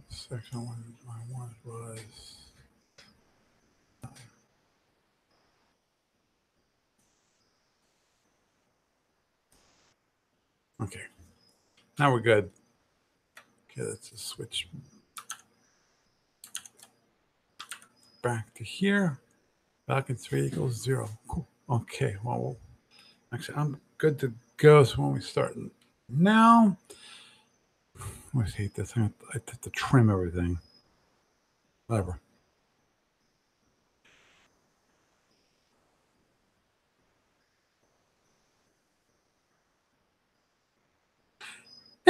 Section 1 was. Okay. Now we're good. Okay, let's just switch back to here. Back in 3 equals 0. Cool. Okay. Well, actually, I'm good to go. So when we start now, I hate this. I have to trim everything. Whatever.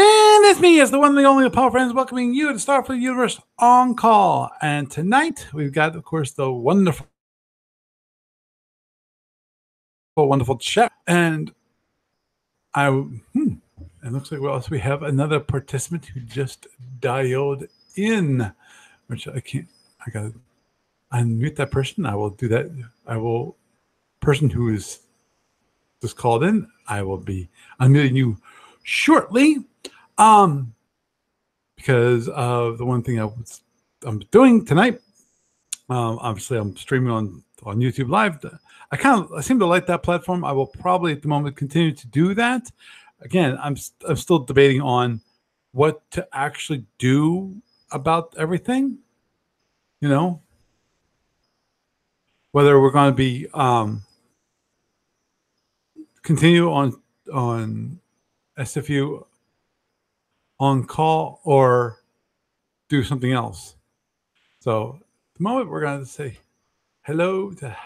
And it's me, as the one and the only Paul Friends, welcoming you to Starfleet Universe On Call. And tonight we've got, of course, the wonderful chat. And it looks like we have another participant who just dialed in, which I gotta unmute that person. I will do that. Person who is just called in, I will be unmuting you shortly. Because of the one thing I'm doing tonight. Obviously, I'm streaming on YouTube Live. I seem to like that platform. I will probably at the moment continue to do that. Again, I'm still debating on what to actually do about everything. You know, whether we're going to be continue on SFU on call or do something else. So at the moment, we're going to say hello to.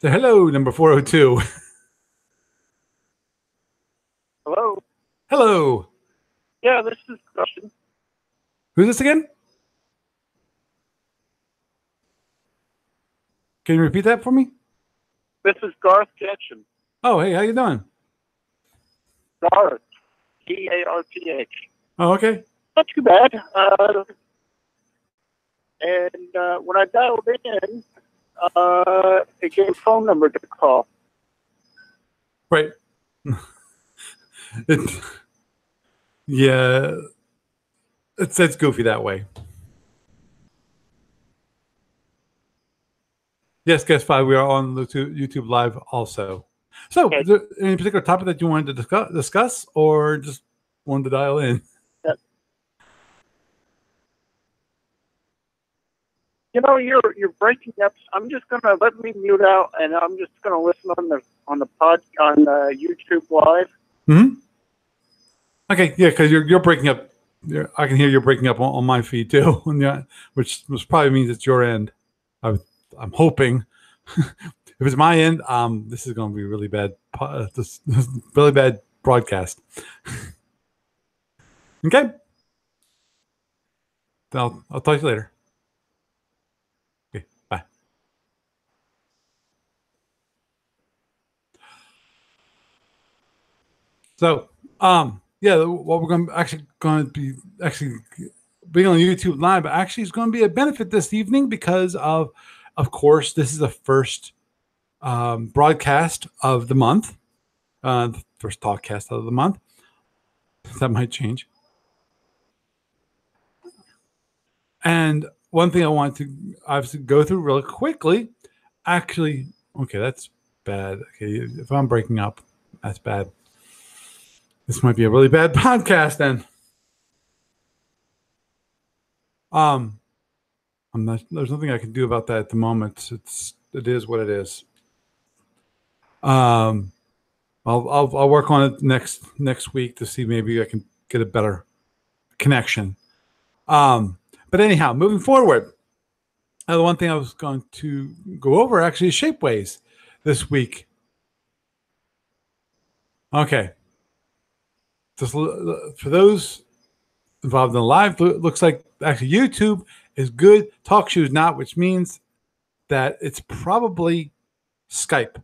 So hello, number 402. Hello. Hello. Yeah, this is Justin. Who's this again? Can you repeat that for me? This is Garth Ketchum. Oh, hey, how you doing? Garth. Garth. Oh, okay. Not too bad. And when I dialed in, it gave a phone number to call. Right. Yeah. It's goofy that way. Yes, guess 5. We are on YouTube Live also. So, okay. Is there any particular topic that you wanted to discuss or just wanted to dial in? Yeah. You know, you're breaking up. I'm just gonna let me mute out, and I'm just gonna listen on the YouTube Live. Hmm. Okay, yeah, because you're breaking up. I can hear you're breaking up on my feed too. Yeah, which probably means it's your end. I'm hoping. If it's my end, this is going to be really bad. This really bad broadcast. Okay. I'll talk to you later. Okay, bye. So, yeah, what we're going to be being on YouTube Live actually is going to be a benefit this evening because of course, this is the first broadcast of the month, the first talkcast of the month. That might change. And one thing I want to obviously go through really quickly, actually, okay, that's bad. Okay, if I'm breaking up, that's bad. This might be a really bad podcast then. There's nothing I can do about that at the moment. It is what it is. I'll work on it next week to see maybe I can get a better connection. But anyhow, moving forward, the one thing I was going to go over actually is Shapeways this week. Okay. Just for those involved in the live, looks like actually YouTube is good. TalkShoe is not, which means that it's probably Skype.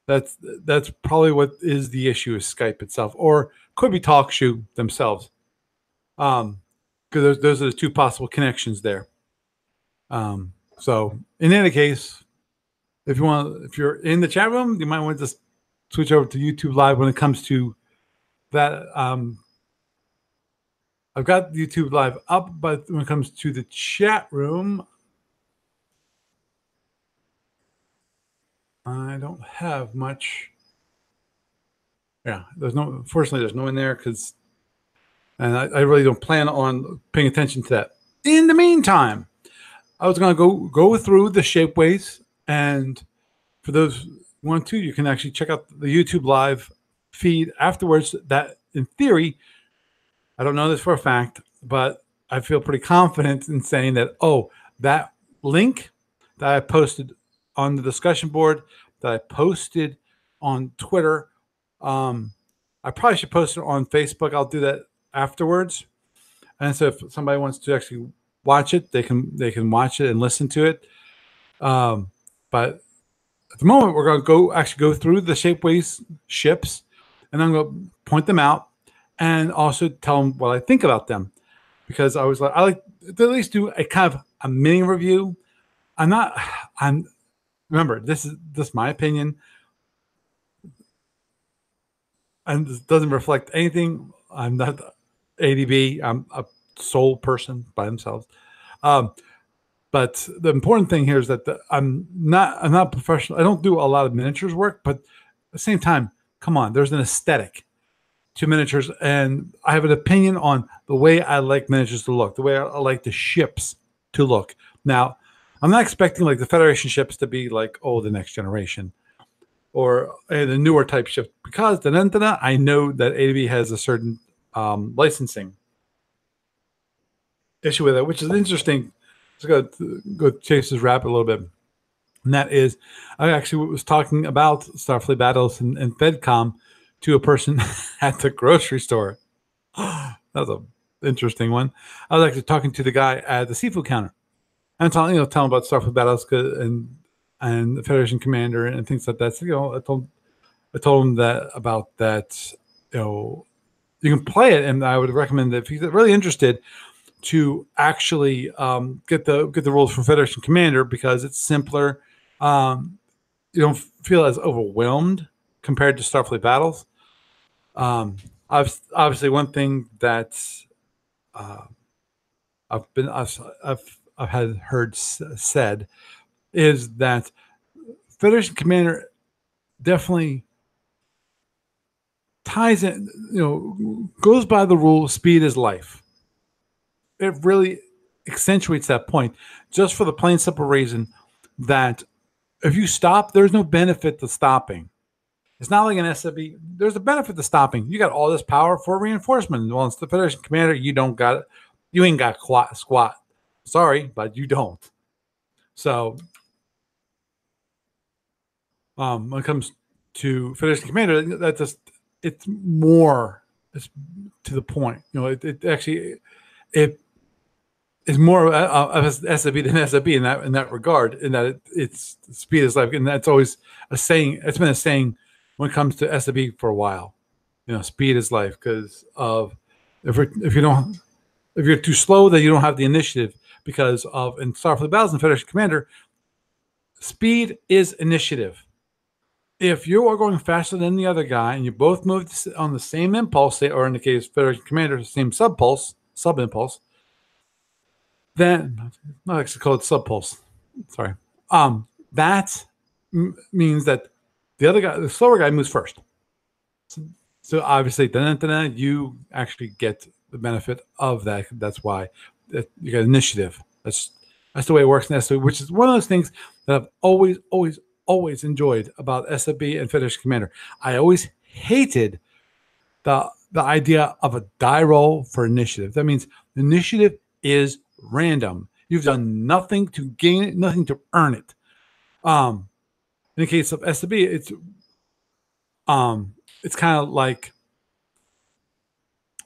That's probably what is the issue is Skype itself, or could be TalkShoe themselves. Because those are the two possible connections there. So in any case, if you're in the chat room, you might want to just switch over to YouTube Live when it comes to that. I've got YouTube Live up, but when it comes to the chat room, I don't have much. Yeah, unfortunately, there's no in there and I really don't plan on paying attention to that. In the meantime, I was going to go through the shapeways, and for those who want to, you can actually check out the YouTube Live feed afterwards. That, in theory, I don't know this for a fact, but I feel pretty confident in saying that, that link that I posted on the discussion board, that I posted on Twitter, I probably should post it on Facebook. I'll do that afterwards. And so if somebody wants to actually watch it, they can watch it and listen to it. But at the moment, we're going to go through the Shapeways ships, and I'm going to point them out and also tell them what I think about them, because I like to at least do a kind of a mini review. Remember, this is my opinion, and this doesn't reflect anything. I'm not ADB. I'm a sole person by themselves. But the important thing here is that I'm not professional. I don't do a lot of miniatures work, but at the same time, come on, there's an aesthetic to miniatures, and I have an opinion on the way I like miniatures to look, the way I like the ships to look. Now, I'm not expecting like the Federation ships to be like, the next generation or the newer type ship, because I know that ADB has a certain licensing issue with it, which is interesting. Let's go chase this rabbit a little bit. And that is, I actually was talking about Starfleet Battles and FedCom to a person at the grocery store. That was an interesting one. I was actually talking to the guy at the seafood counter and telling him about Starfleet Battles and the Federation Commander and things like that. So, I told him about that. You can play it, and I would recommend that if he's really interested, to actually get the rules from Federation Commander, because it's simpler. You don't feel as overwhelmed compared to Starfleet Battles. Obviously, one thing that I've had heard said is that Federation Commander definitely ties in, goes by the rule, speed is life. It really accentuates that point, just for the plain simple reason that if you stop, there's no benefit to stopping. It's not like an SFU. There's a benefit to stopping. You got all this power for reinforcement. Well, it's the Federation Commander. You don't got it. You ain't got squat. Sorry, but you don't. So, when it comes to Federation Commander, it's to the point. It actually is more of SFB than SFB in that regard. In that it's speed is life, and that's always a saying. It's been a saying when it comes to SFB for a while. Speed is life, because of if you're too slow, then you don't have the initiative. Because of in Starfleet Battles and Federation Commander, speed is initiative. If you are going faster than the other guy and you both move on the same impulse, or in the case of Federation Commander, the same sub impulse, then not actually called sub-pulse. Sorry. That means that the other guy, the slower guy, moves first. So obviously, you actually get the benefit of that. That's why you get initiative. That's the way it works in SFB, which is one of those things that I've always enjoyed about SFB and Federation Commander. I always hated the idea of a die roll for initiative. That means initiative is random. You've done nothing to gain it, nothing to earn it. In the case of SFB, it's kind of like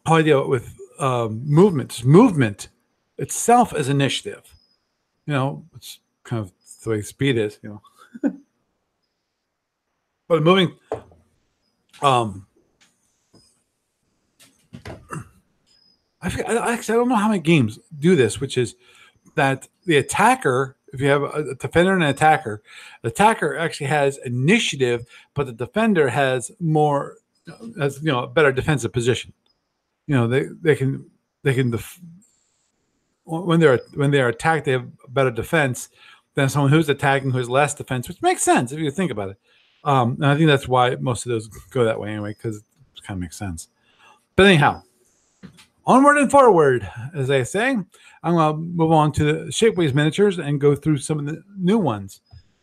how I deal with movement. Movement itself is initiative. It's kind of the way speed is. But moving, I don't know how many games do this, which is that the attacker if you have a defender and an attacker, the attacker actually has initiative, but the defender has more, has a better defensive position. They can when they're attacked, they have better defense than someone who's attacking who has less defense, which makes sense if you think about it. And I think that's why most of those go that way anyway, because it kind of makes sense. But anyhow, onward and forward, as they say. I'm going to move on to the Shapeways miniatures and go through some of the new ones.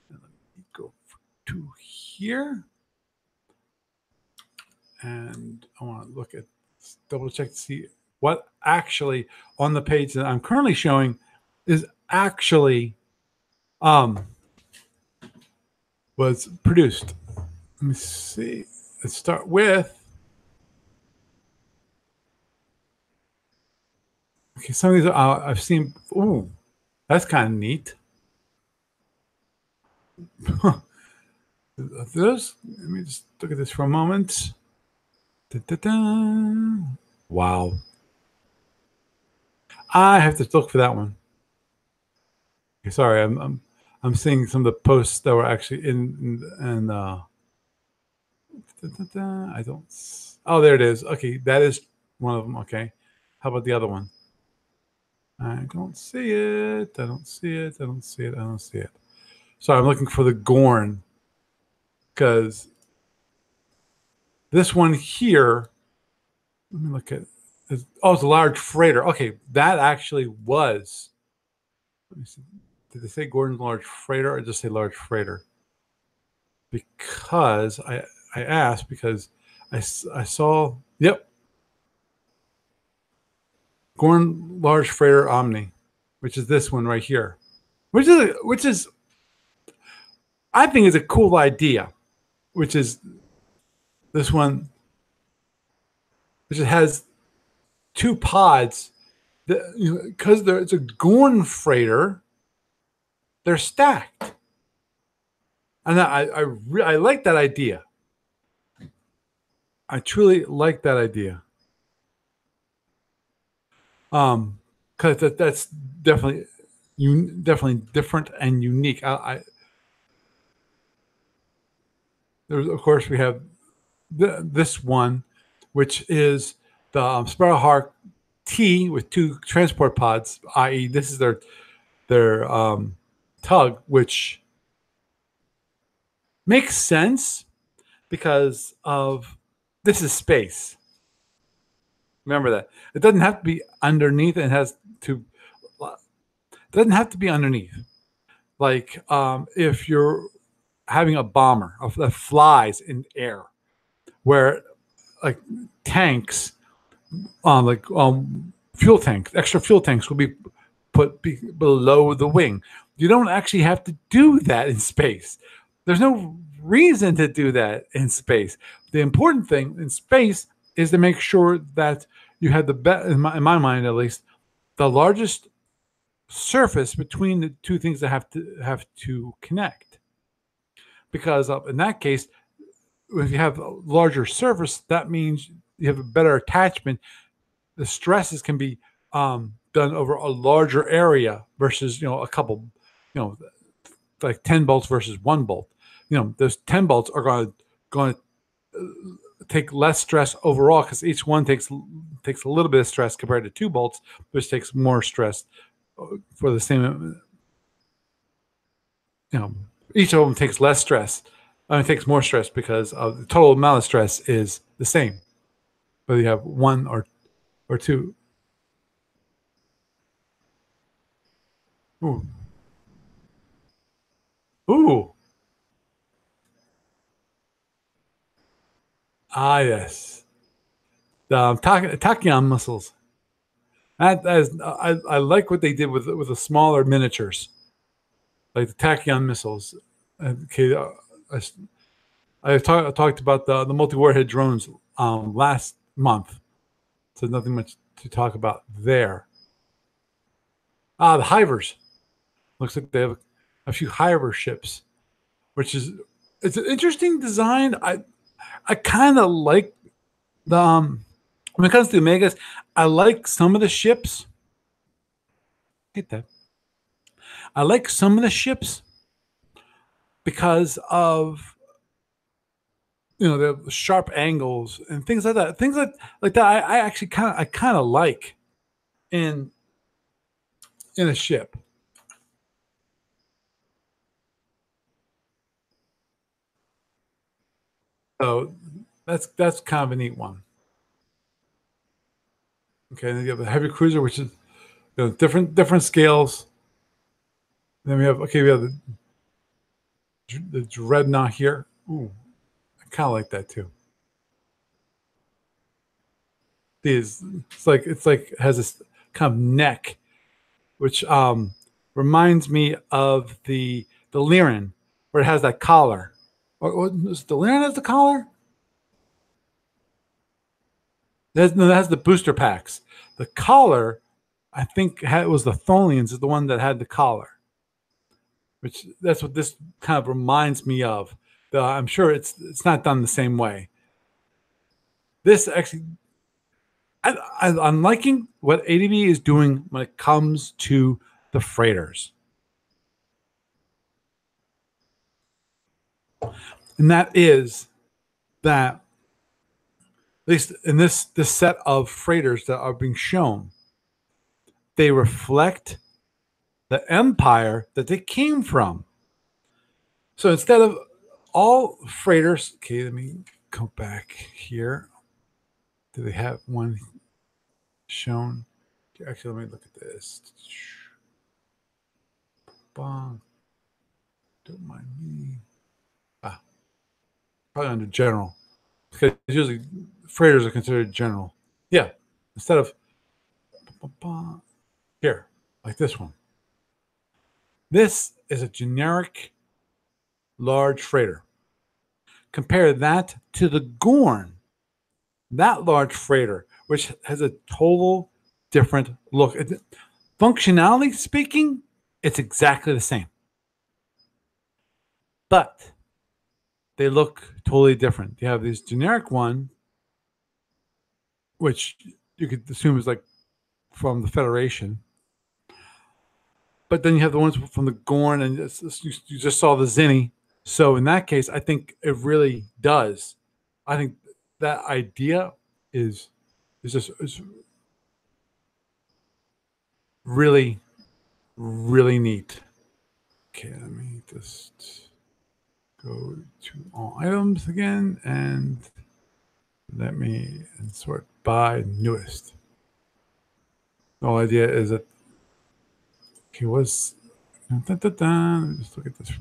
Let me go to here. And I want to look at, double check to see what actually on the page that I'm currently showing is actually was produced. Let me see. Let's start with, okay, some of these I've seen. Ooh, that's kind of neat. Those, let me just look at this for a moment. Da-da-da. Wow. I have to look for that one. Okay, sorry, I'm seeing some of the posts that were actually in I don't. Oh, there it is. Okay, that is one of them. Okay, how about the other one? I don't see it. I don't see it. I don't see it. I don't see it. So I'm looking for the Gorn, because this one here. Let me look at. Oh, it's a large freighter. Okay, that actually was. Let me see. Did they say Gordon's large freighter or just say large freighter? Because I asked because I saw, yep, Gordon large freighter Omni, which is this one right here, which is I think is a cool idea, which is this one, which it has two pods that, because it's a Gorn freighter, they're stacked. And I like that idea. I truly like that idea. Because that's definitely different and unique. There's, of course, we have this one, which is the Sparrowhawk T with two transport pods. I.e., this is their tug, which makes sense because of this is space. Remember that. It doesn't have to be underneath. It doesn't have to be underneath. Like if you're having a bomber that flies in air, where like tanks, fuel tanks, extra fuel tanks will be put below the wing. You don't actually have to do that in space. There's no reason to do that in space. The important thing in space is to make sure that you have the best, in my mind at least, the largest surface between the two things that have to connect. Because in that case, if you have a larger surface, that means you have a better attachment. The stresses can be done over a larger area versus a couple, like 10 bolts versus 1 bolt. Those 10 bolts are going to take less stress overall because each one takes a little bit of stress compared to 2 bolts, which takes more stress for the same. Each of them takes less stress. It takes more stress because of the total amount of stress is the same, whether you have 1 or 2. Ooh. Ooh. Ah, yes. The tachyon missiles. That is, I like what they did with the smaller miniatures, like the tachyon missiles. Okay, I talked about the multi-warhead drones last month, so nothing much to talk about there. The Hivers. Looks like they have a few Hiver ships, which is it's an interesting design. I kind of like the when it comes to Omegas, I like some of the ships. Hate that. I like some of the ships because of the sharp angles and things like that. Things like that. I actually kind of like in a ship. So that's kind of a neat one. Okay, and then you have the heavy cruiser, which is different scales. Then we have the dreadnought here. Ooh, I kind of like that too. It's like it has this kind of neck, which reminds me of the Lyran, where it has that collar. Or is the Lyran has the collar? That has the booster packs. The collar, I think, was the Tholians is the one that had the collar. Which that's what this kind of reminds me of. I'm sure it's not done the same way. This actually, I'm liking what ADB is doing when it comes to the freighters, and that is that at least in this set of freighters that are being shown, they reflect the empire that they came from. So instead of all freighters, okay, let me go back here. Do they have one shown? Actually, let me look at this. Don't mind me. Probably under general. Because usually freighters are considered general. Yeah. Instead of here, like this one. This is a generic large freighter. Compare that to the Gorn, that large freighter, which has a total different look. Functionality speaking, it's exactly the same. But they look totally different. You have this generic one, which you could assume is like from the Federation. But then you have the ones from the Gorn, and you just saw the Zinni. So in that case, I think it really does. I think that idea is really, really neat. Okay, let me just go to all items again, and let me sort by newest. The whole idea is that he was. Just look at this.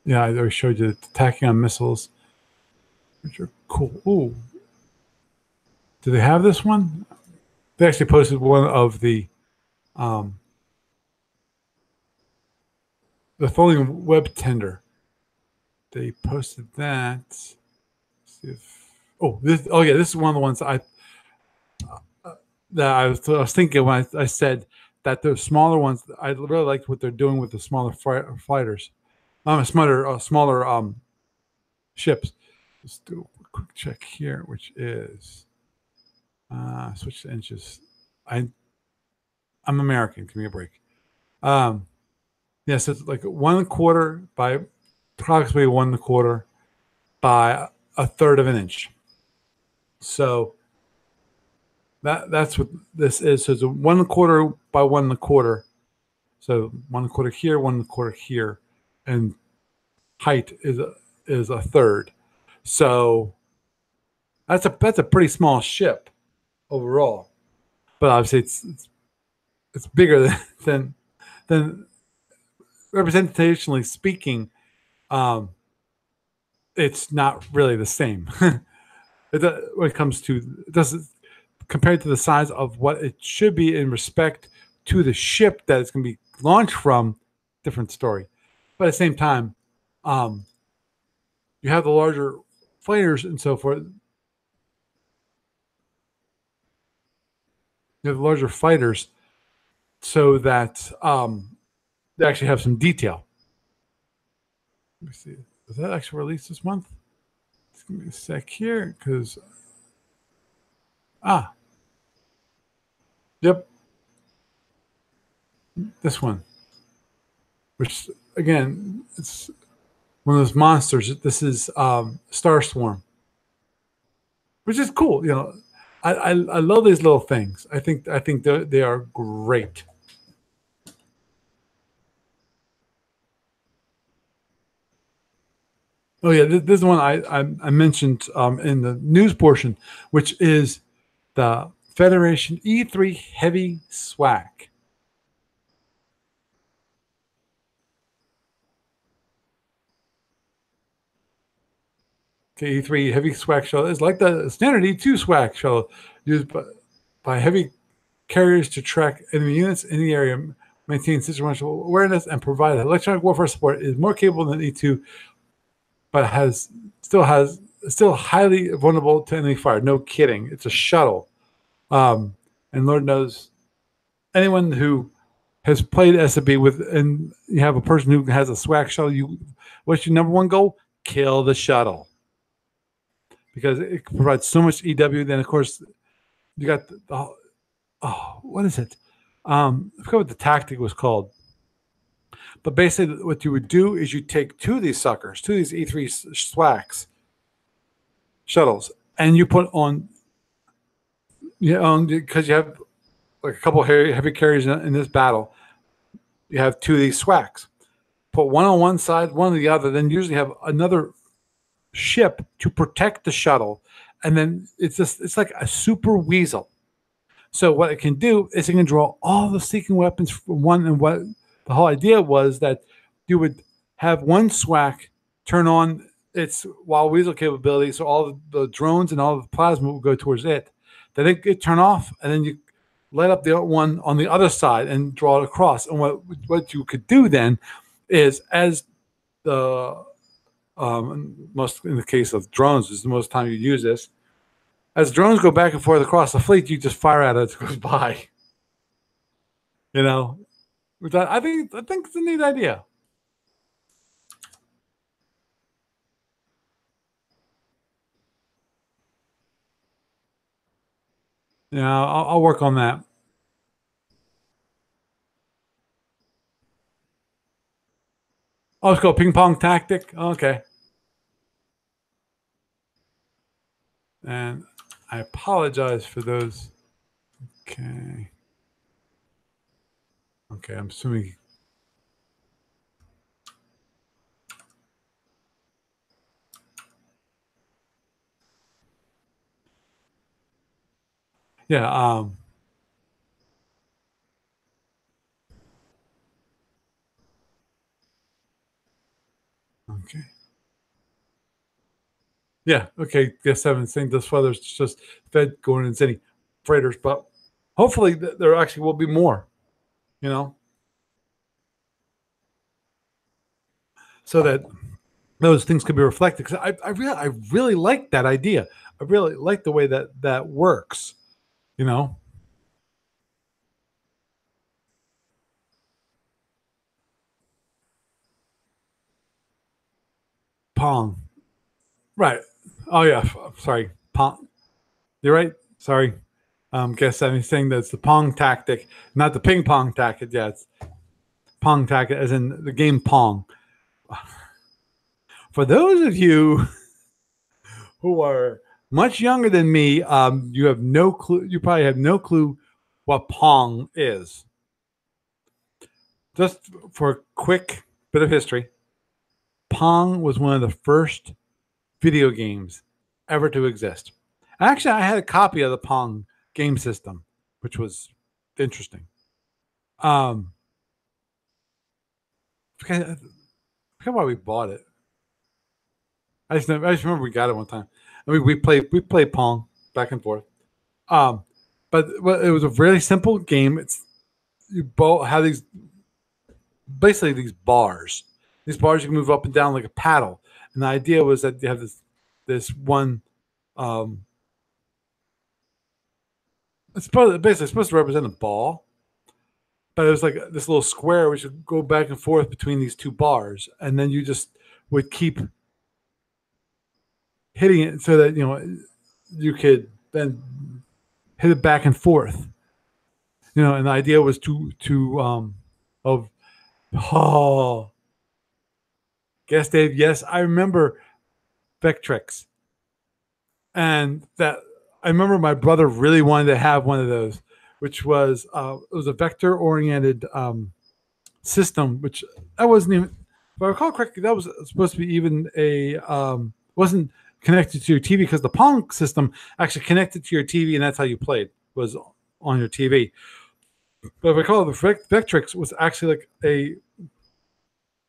Yeah, I already showed you attacking on missiles, which are cool. Ooh, do they have this one? They actually posted one of the Tholian web tender. They posted that. Let's see if this. Oh yeah, this is one of the ones I was thinking when I said that the smaller ones. I really liked what they're doing with the smaller fighters. Smaller ships. Let's do a quick check here, which is switch to inches. I'm American. Give me a break. So it's like 1.25 by approximately 1.25 by 1/3 of an inch. So that's what this is. So it's a 1.25 by 1.25. So 1.25 here, 1.25 here, and height is a 1/3. So that's a pretty small ship overall, but obviously it's bigger than representationally speaking. It's not really the same. When it comes to compared to the size of what it should be in respect to the ship that it's going to be launched from, different story. But at the same time, you have the larger fighters and so forth. You have the larger fighters so that they actually have some detail. Let me see. Was that actually released this month? Just give me a sec here, because yep, this one. which again, it's one of those monsters. This is Star Swarm, which is cool. I love these little things. I think they are great. Oh yeah, this is one I mentioned in the news portion, which is the Federation E3 Heavy Swag. Okay, E3 Heavy Swag shuttle is like the standard E2 swag shuttle used by heavy carriers to track enemy units in the area, maintain situational awareness, and provide electronic warfare support. It is more capable than E2, but still highly vulnerable to enemy fire. No kidding. It's a shuttle. And Lord knows anyone who has played SFB with, and you have a person who has a swag shuttle, what's your number one goal? Kill the shuttle. Because it provides so much EW. Then, of course, you got what is it? I forgot what the tactic was called. But basically, what you would do is you take two of these E3 swags shuttles, and you put on, because you have like a couple heavy carriers in this battle. You have two of these swags. Put one on one side, one on the other. Then usually have another ship to protect the shuttle, and then it's like a super weasel. So what it can do is it can draw all the seeking weapons from one, and what the whole idea was that you would have one swag turn on its wild weasel capability, so all the drones and all the plasma will go towards it. Then it turn off, and then you light up the one on the other side and draw it across. And what you could do then is, as the most in the case of drones, is the most time you use this. As drones go back and forth across the fleet, you just fire at it as it goes by. Which I think it's a neat idea. Yeah, I'll work on that. Oh, it's called ping pong tactic. Okay. And I apologize for those. Okay. Okay, I'm assuming. Yeah. Okay. Yeah. Okay. Guess I haven't seen this far. There's just Fed going in any freighters, but hopefully there actually will be more. So that those things could be reflected. Because I really like that idea. I really like the way that works. Pong. Right. Oh yeah. Sorry. Pong. You're right. Sorry. Guess I'm saying that's the Pong tactic, not the ping pong tactic. Yeah, it's Pong tactic, as in the game Pong. For those of you who are much younger than me, you have no clue. You probably have no clue what Pong is. Just for a quick bit of history, Pong was one of the first video games ever to exist. Actually, I had a copy of the Pong game system, which was interesting. I forget why we bought it. I just remember we got it one time. I mean, we played Pong back and forth. But it was a really simple game. You both have basically these bars. These bars you can move up and down like a paddle. And the idea was that you have this one. It's basically supposed to represent a ball, but it was like this little square which would go back and forth between these two bars, and then you just would keep hitting it so that you could then hit it back and forth. And the idea was of Oh, guess Dave. Yes, I remember Vectrex, and that I remember my brother really wanted to have one of those, which was it was a vector oriented system, which that wasn't even, if I recall correctly, that was supposed to be even a wasn't connected to your TV, because the Pong system actually connected to your TV, and that's how you played, was on your TV. But if I recall, the Vectrix was actually like a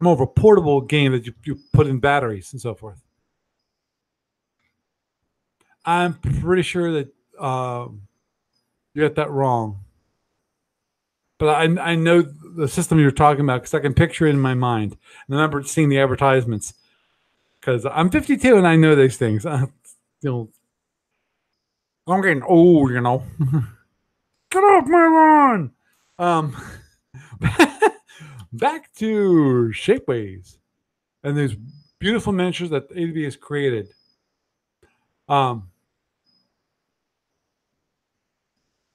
more of a portable game that you put in batteries and so forth. I'm pretty sure that you got that wrong, but I know the system you're talking about because I can picture it in my mind. And I remember seeing the advertisements because I'm 52 and I know these things. I'm getting old, you know. Get off my lawn. Um, back to Shapeways and these beautiful miniatures that ADV has created. Um,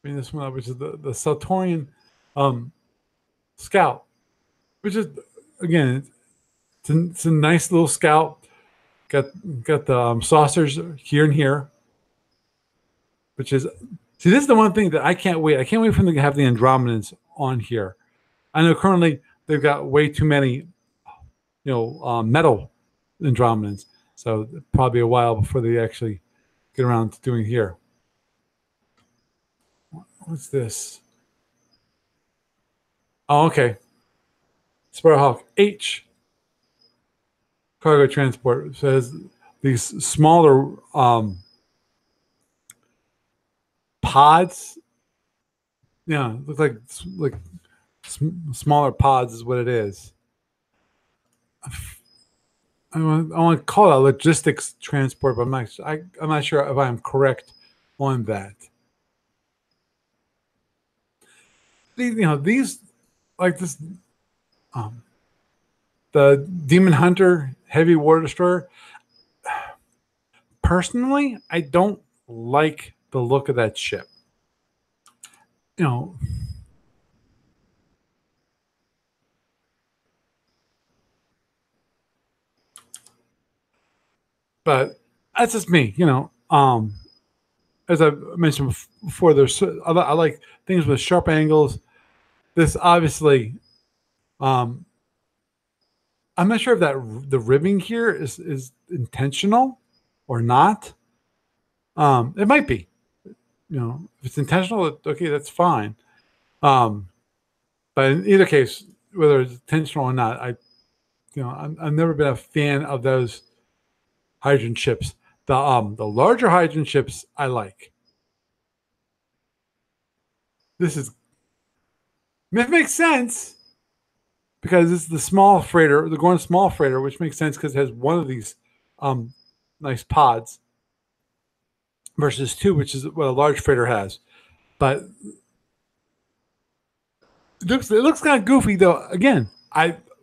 I mean, this one, which is the Satorian Scout, which is, again, it's a nice little Scout. Got the saucers here and here, which is, see, this is the one thing that I can't wait. I can't wait for them to have the Andromedans on here. I know currently they've got way too many, metal Andromedans, so probably a while before they actually get around to doing it here. What's this? Oh, okay. Sparrowhawk H cargo transport says these smaller pods. Yeah, look like smaller pods is what it is. I want to call it logistics transport, but I'm not sure if I'm correct on that. These like this, the Demon Hunter Heavy War Destroyer. Personally, I don't like the look of that ship. You know, but that's just me. As I mentioned before, I like things with sharp angles. This obviously, I'm not sure if the ribbing here is intentional or not. It might be. If it's intentional, okay, that's fine. But in either case, whether it's intentional or not, I've never been a fan of those hydrogen ships. The larger hydrogen ships I like. This makes sense because it's the small freighter, the Gorn small freighter, which makes sense because it has one of these nice pods versus two, which is what a large freighter has. But it looks kind of goofy though. Again,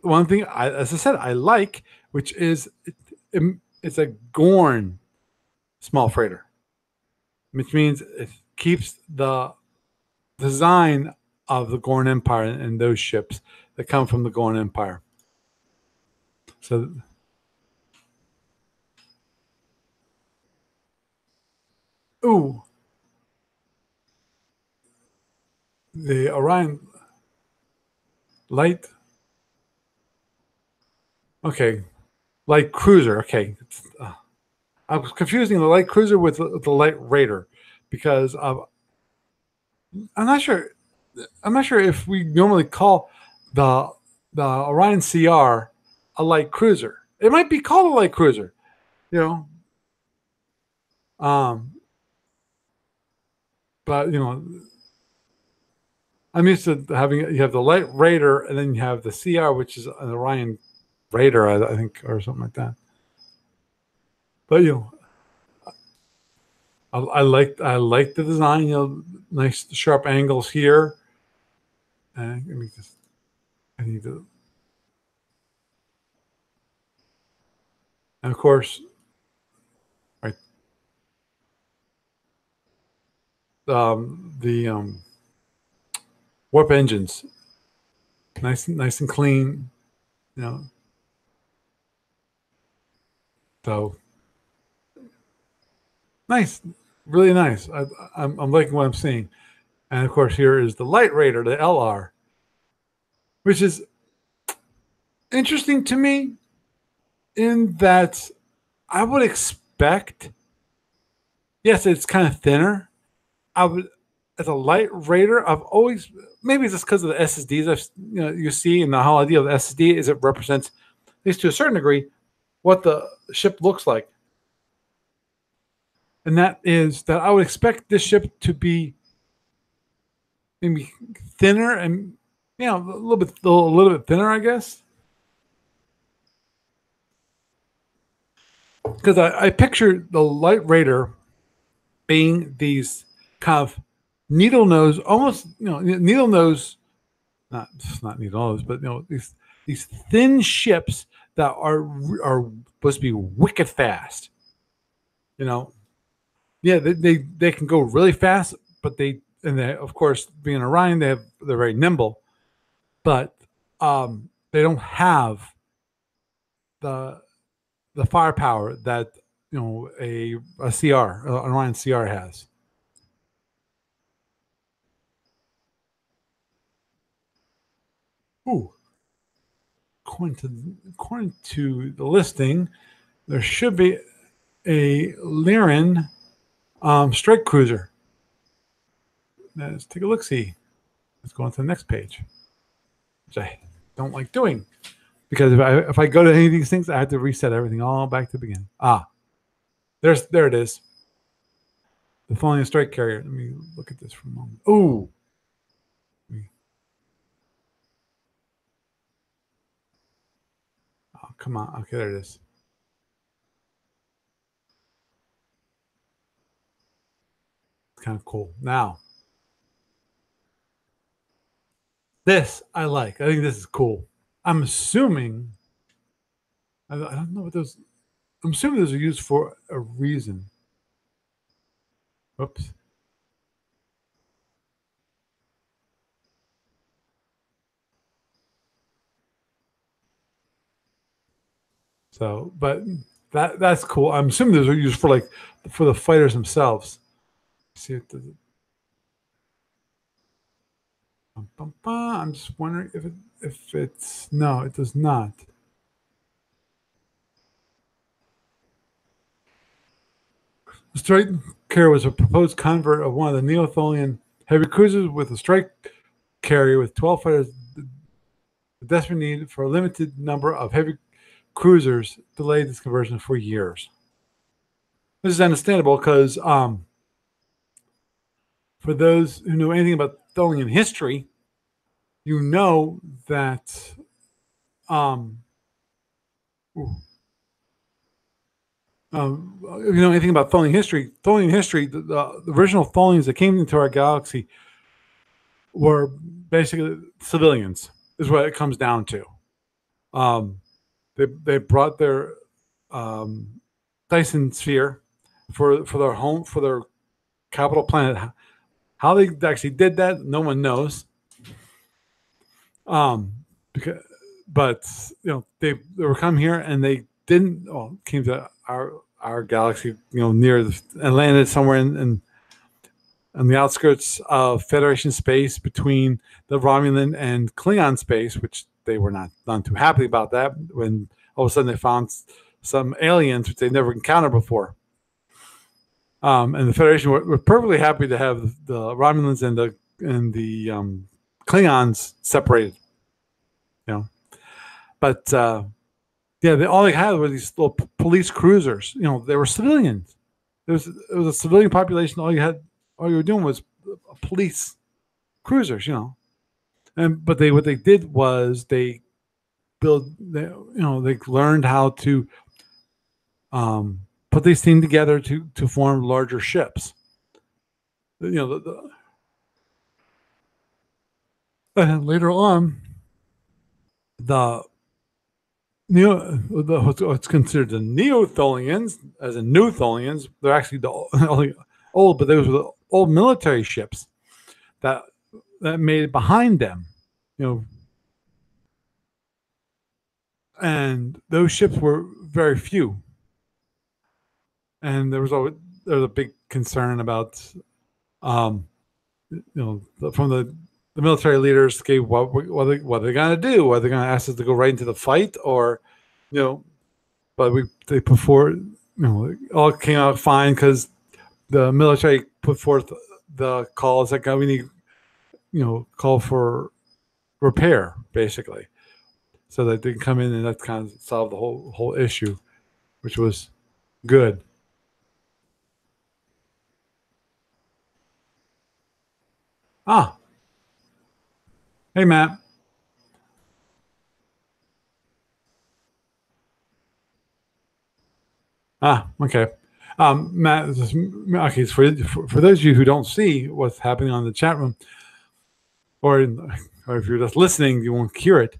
one thing as I said I like, which is it's a Gorn small freighter, which means it keeps the design of the Gorn Empire and those ships that come from the Gorn Empire. So, ooh, the Orion light. Okay, light cruiser. Okay, I was confusing the light cruiser with the light raider because I'm not sure. I'm not sure if we normally call the Orion CR a light cruiser. It might be called a light cruiser, you know. Um, but I'm used to having you have the light raider and then you have the CR, which is an Orion Raider, I think, or something like that. But I like the design. Nice sharp angles here. And let me just. I need to. And of course, right. The warp engines nice and clean. You know, so nice, really nice. I'm liking what I'm seeing. And of course, here is the Light Raider, the LR, which is interesting to me in that I would expect, yes, it's kind of thinner. I would, as a Light Raider, I've always, maybe it's just because of the SSDs you see, and the whole idea of the SSD is it represents, at least to a certain degree, what the ship looks like. And that is that I would expect this ship to be maybe thinner and a little bit thinner, I guess. Because I picture the Light Raider being these kind of needle nose, almost needle nose, not needle nose, but these thin ships that are supposed to be wicked fast. Yeah, they can go really fast, but they of course being Orion, they're very nimble, but they don't have the firepower that a CR, an Orion CR has. Ooh, according to the listing, there should be a Lyran strike cruiser. Let's take a look. See, let's go on to the next page, which I don't like doing because if I go to any of these things, I have to reset everything all back to the beginning. There it is. The Falling Strike Carrier. Let me look at this for a moment. Oh. Oh, come on. Okay, there it is. It's kind of cool. Now, this I like. I think this is cool. I'm assuming, I don't know what those, I'm assuming those are used for a reason. Oops. So, but that's cool. I'm assuming those are used for the fighters themselves. See if it I'm just wondering if it's no, it does not. The strike carrier was a proposed convert of one of the Neo-Tholian heavy cruisers with a strike carrier with 12 fighters. The desperate need for a limited number of heavy cruisers delayed this conversion for years. This is understandable because for those who know anything about Tholian history, you know that if you know anything about Tholian history, the original Tholians that came into our galaxy were basically civilians, is what it comes down to. They brought their Dyson sphere for their home, for their capital planet. How they actually did that, no one knows. Because, but they were come here and they didn't. Well, came to our galaxy, near and landed somewhere in the outskirts of Federation space between the Romulan and Klingon space, which they were not too happy about that. When all of a sudden they found some aliens which they never encountered before. And the Federation were perfectly happy to have the Romulans and the Klingons separated. But all they had were these little police cruisers. They were civilians. It was a civilian population. All you were doing was police cruisers. And but what they did was they learned how to put these things together to form larger ships. And later on, what's considered the Neo-Tholians, as in New Tholians, they're actually the old, but those were the old military ships that made it behind them. and those ships were very few. And there was a big concern about, from the military leaders, okay, what are they going to do? Are they going to ask us to go right into the fight, or, but they put forward, it all came out fine because the military put forth the calls that we need, call for repair, basically, so that they can come in and that kind of solve the whole issue, which was good. Ah, hey Matt. Ah, okay. Matt, okay. For those of you who don't see what's happening on the chat room, or if you're just listening, you won't hear it.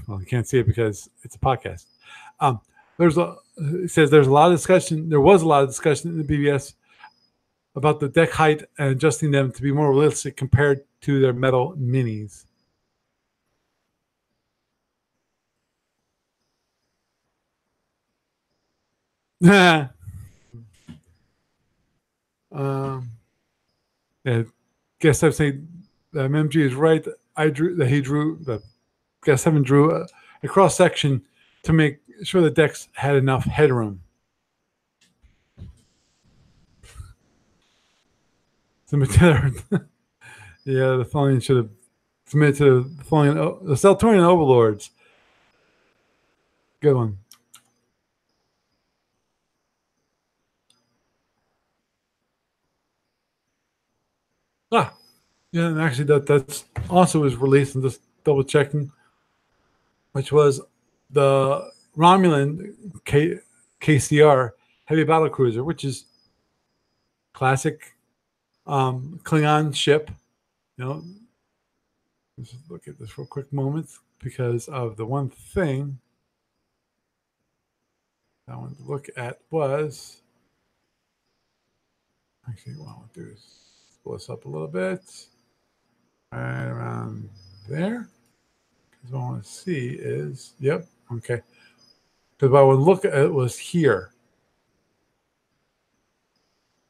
Well, you can't see it because it's a podcast. It says there's a lot of discussion. There was a lot of discussion in the BBS about the deck height and adjusting them to be more realistic compared to their metal minis. Yeah, guess I'm saying MMG is right. He drew the guess 7 drew a cross section to make sure the decks had enough headroom. Yeah, the Tholian should have submitted to the Seltorian overlords. Good one. Yeah, and actually that's also was released. and just double checking, which was the Romulan KCR heavy battle cruiser, which is classic Klingon ship. Let's just look at this for a quick moment because of the one thing I wanted to look at was actually what I want to do is pull this up a little bit right around there. Because what I want to see is, okay. Because what I would look at was here.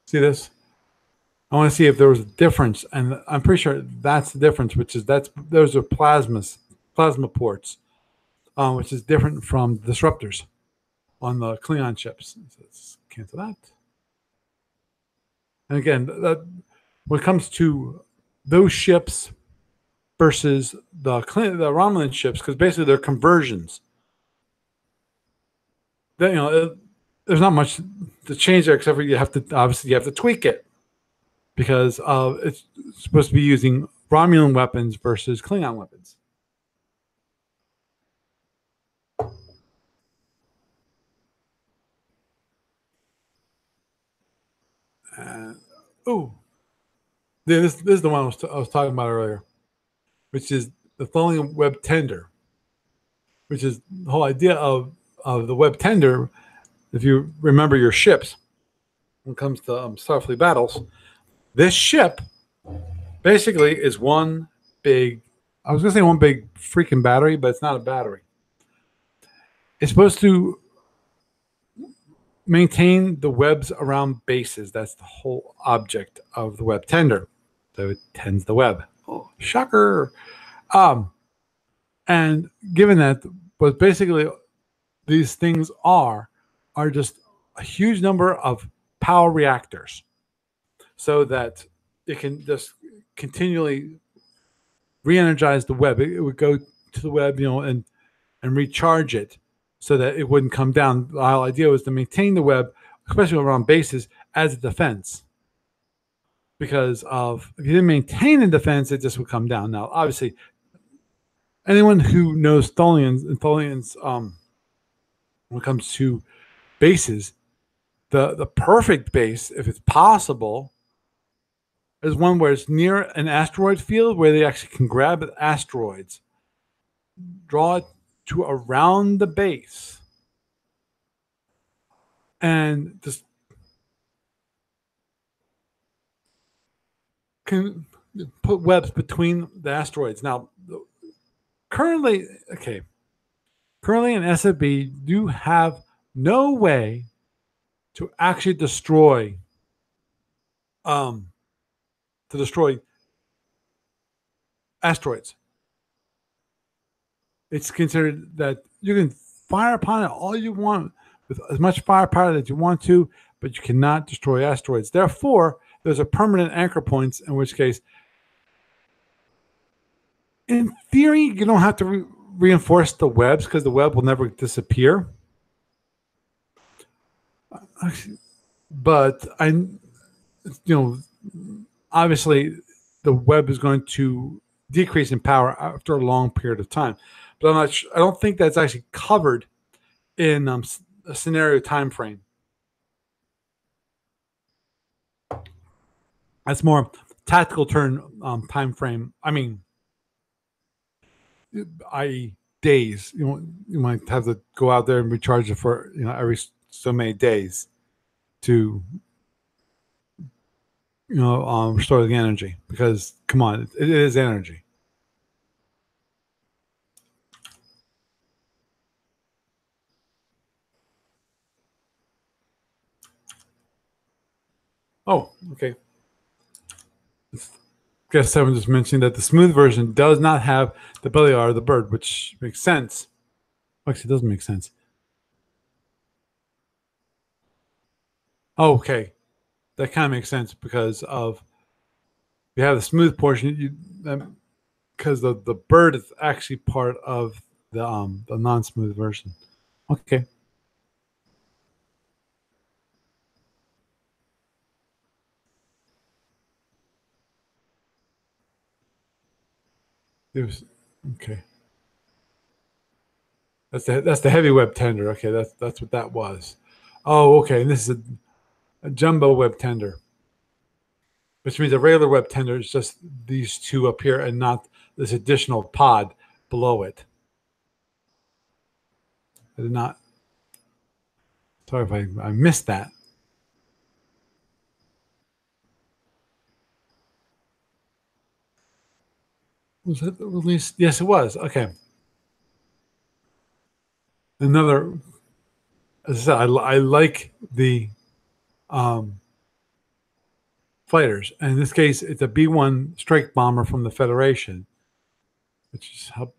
See this? I want to see if there was a difference, and I'm pretty sure that's the difference, which is those are plasma ports, which is different from disruptors on the Klingon ships. So let's cancel that. And again, when it comes to those ships versus the Romulan ships, because basically they're conversions. There's not much to change there, except for you have to tweak it because it's supposed to be using Romulan weapons versus Klingon weapons. This is the one I was talking about earlier, which is the Tholian web tender, which is the whole idea of the web tender. If you remember your ships, when it comes to Starfleet battles, this ship basically is one big, I was going to say one big freaking battery, but it's not a battery. It's supposed to maintain the webs around bases. That's the whole object of the web tender. So it tends the web. Oh, shocker. And given that, what basically these things are just a huge number of power reactors so that it can just continually re-energize the web. It would go to the web, and recharge it so that it wouldn't come down. The whole idea was to maintain the web, especially around bases, as a defense. Because if you didn't maintain a defense, it just would come down. Now, obviously, anyone who knows Tholians, when it comes to bases, the perfect base, if it's possible, is one where it's near an asteroid field where they actually can grab asteroids, draw it to around the base, and just can put webs between the asteroids. Now, currently, okay, Currently in SFB, you have no way to actually destroy um, asteroids. It's considered that you can fire upon it all you want with as much firepower that you want to, but you cannot destroy asteroids. Therefore, there's a permanent anchor points, in which case, in theory, you don't have to reinforce the webs because the web will never disappear. But obviously, the web is going to decrease in power after a long period of time. But I don't think that's actually covered in a scenario time frame. That's more tactical turn time frame. I mean, i.e., days. You might have to go out there and recharge it for every so many days to restore the energy. Because come on, it is energy. Oh, okay. Guess someone just mentioned that the smooth version does not have the belly R of the bird, which makes sense. Actually, it doesn't make sense. Oh, okay. That kind of makes sense because of you have the smooth portion, because the bird is actually part of the non-smooth version. Okay. Okay. That's the heavy web tender. Okay, that's what that was. Oh, okay. And this is a jumbo web tender, which means a regular web tender is just these two up here and not this additional pod below it. I did not. Sorry if I missed that. Was it released? Yes, it was. Okay. Another, as I said, I like the fighters. And in this case, it's a B-1 strike bomber from the Federation, which is how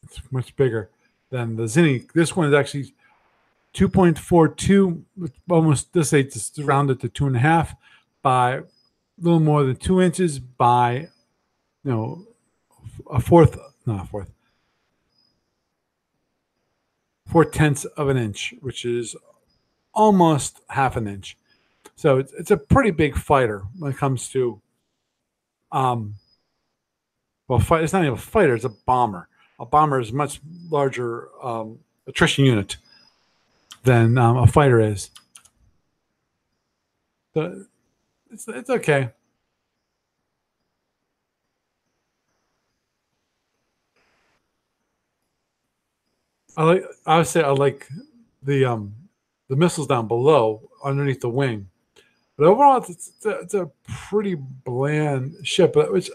it's much bigger than the Zinni. This one is actually 2.42, almost this say just rounded to 2.5 by a little more than 2 inches by a fourth, not a fourth, 4/10 of an inch, which is almost half an inch. So it's a pretty big fighter when it comes to it's not even a fighter, it's a bomber. A bomber is a much larger attrition unit than a fighter is. So it's okay. I would say I like the missiles down below underneath the wing. But overall, it's a pretty bland ship. Which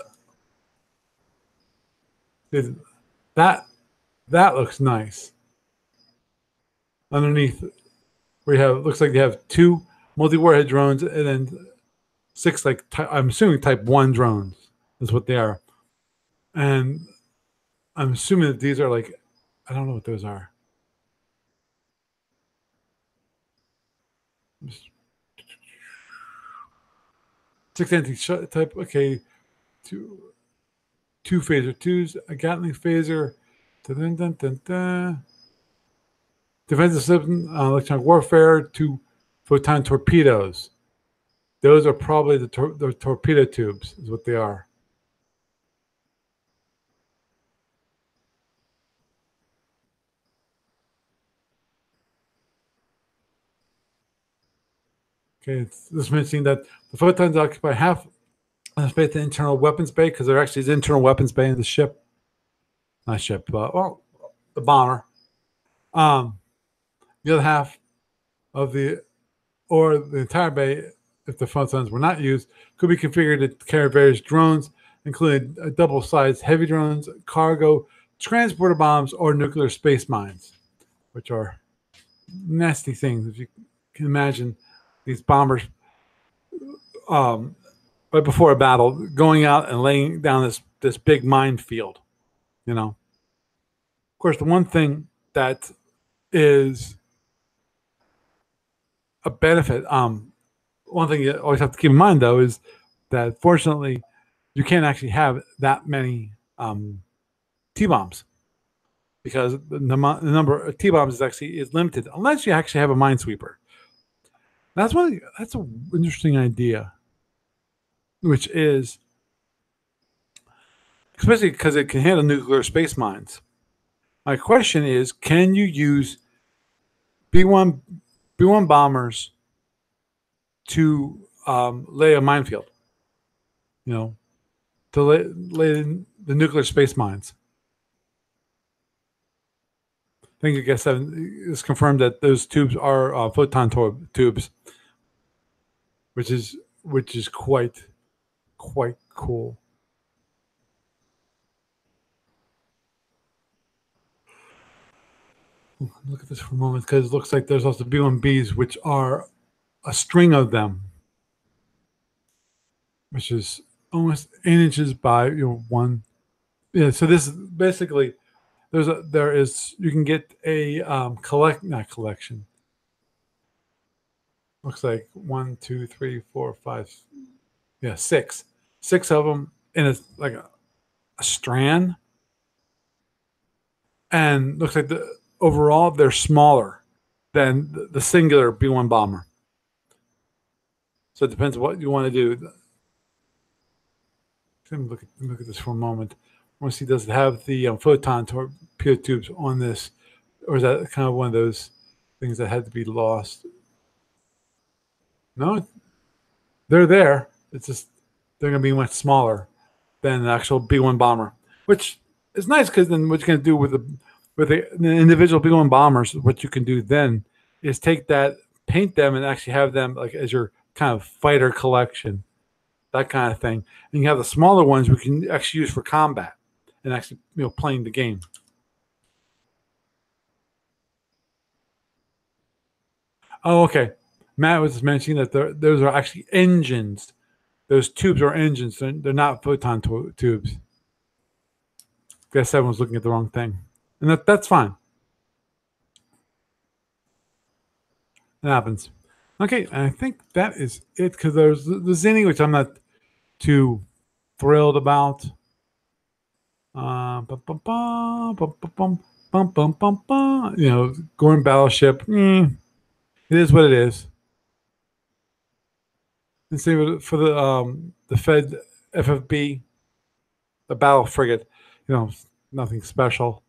that looks nice. Underneath, we have looks like they have 2 multi-warhead drones and then 6 I'm assuming Type 1 drones is what they are, and I'm assuming that these are I don't know what those are. 6 anti-type. Okay, two phaser twos, a Gatling phaser. Dun, dun, dun, dun. Defensive system, electronic warfare, 2 photon torpedoes. Those are probably the torpedo tubes, is what they are. Okay, it's just mentioning that the photons occupy half of the space the internal weapons bay, because there actually is internal weapons bay in the ship. Not ship, the bomber. The other half of the entire bay, if the photons were not used, could be configured to carry various drones including double-sized heavy drones, cargo, transporter bombs, or nuclear space mines, which are nasty things. If you can imagine these bombers right before a battle going out and laying down this big minefield, you know. Of course, the one thing that is a benefit, one thing you always have to keep in mind, though, is that fortunately you can't actually have that many T-bombs because the number of T-bombs is limited unless you actually have a minesweeper. That's an interesting idea, which is especially because it can handle nuclear space mines. My question is, can you use B-1 bombers to lay a minefield? You know, to lay the nuclear space mines. I think I guess it's confirmed that those tubes are photon tubes, which is quite cool. Look at this for a moment, because it looks like there's also B-1Bs, which are a string of them, which is almost 8 inches by 1. Yeah, so this is basically you can get a not collection. Looks like 1, 2, 3, 4, 5, 6 of them, and it's like a strand, and looks like overall they're smaller than the singular B-1 bomber. So it depends what you want to do. Let me look at this for a moment. I want to see, does it have the photon torpedo tubes on this, or is that kind of one of those things that had to be lost? No, they're there. It's just they're going to be much smaller than the actual B-1 bomber, which is nice because then what you're going to do with the individual B-1 bombers, what you can do then is take that, paint them, and actually have them like as your kind of fighter collection, that kind of thing. And you have the smaller ones we can actually use for combat and actually playing the game. Oh, okay. Matt was mentioning that those are actually engines. Those tubes are engines. They're not photon tubes. Guess everyone's looking at the wrong thing, and that's fine. It happens. Okay, and I think that is it, because there's the Zinni, which I'm not too thrilled about. Going battleship. It is what it is. And same for the Fed FFB, the battle frigate. Nothing special.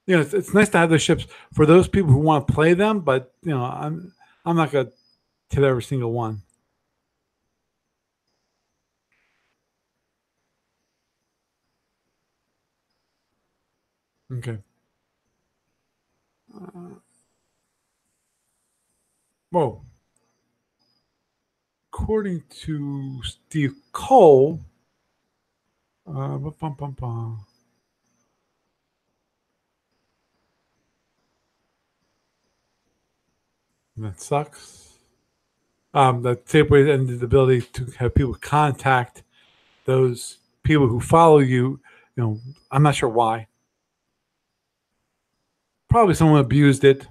It's nice to have those ships for those people who want to play them, but I'm not gonna hit every single one. Okay. Whoa. According to Steve Cole, that sucks. That tapered and the ability to have people contact those people who follow you. I'm not sure why. Probably someone abused it,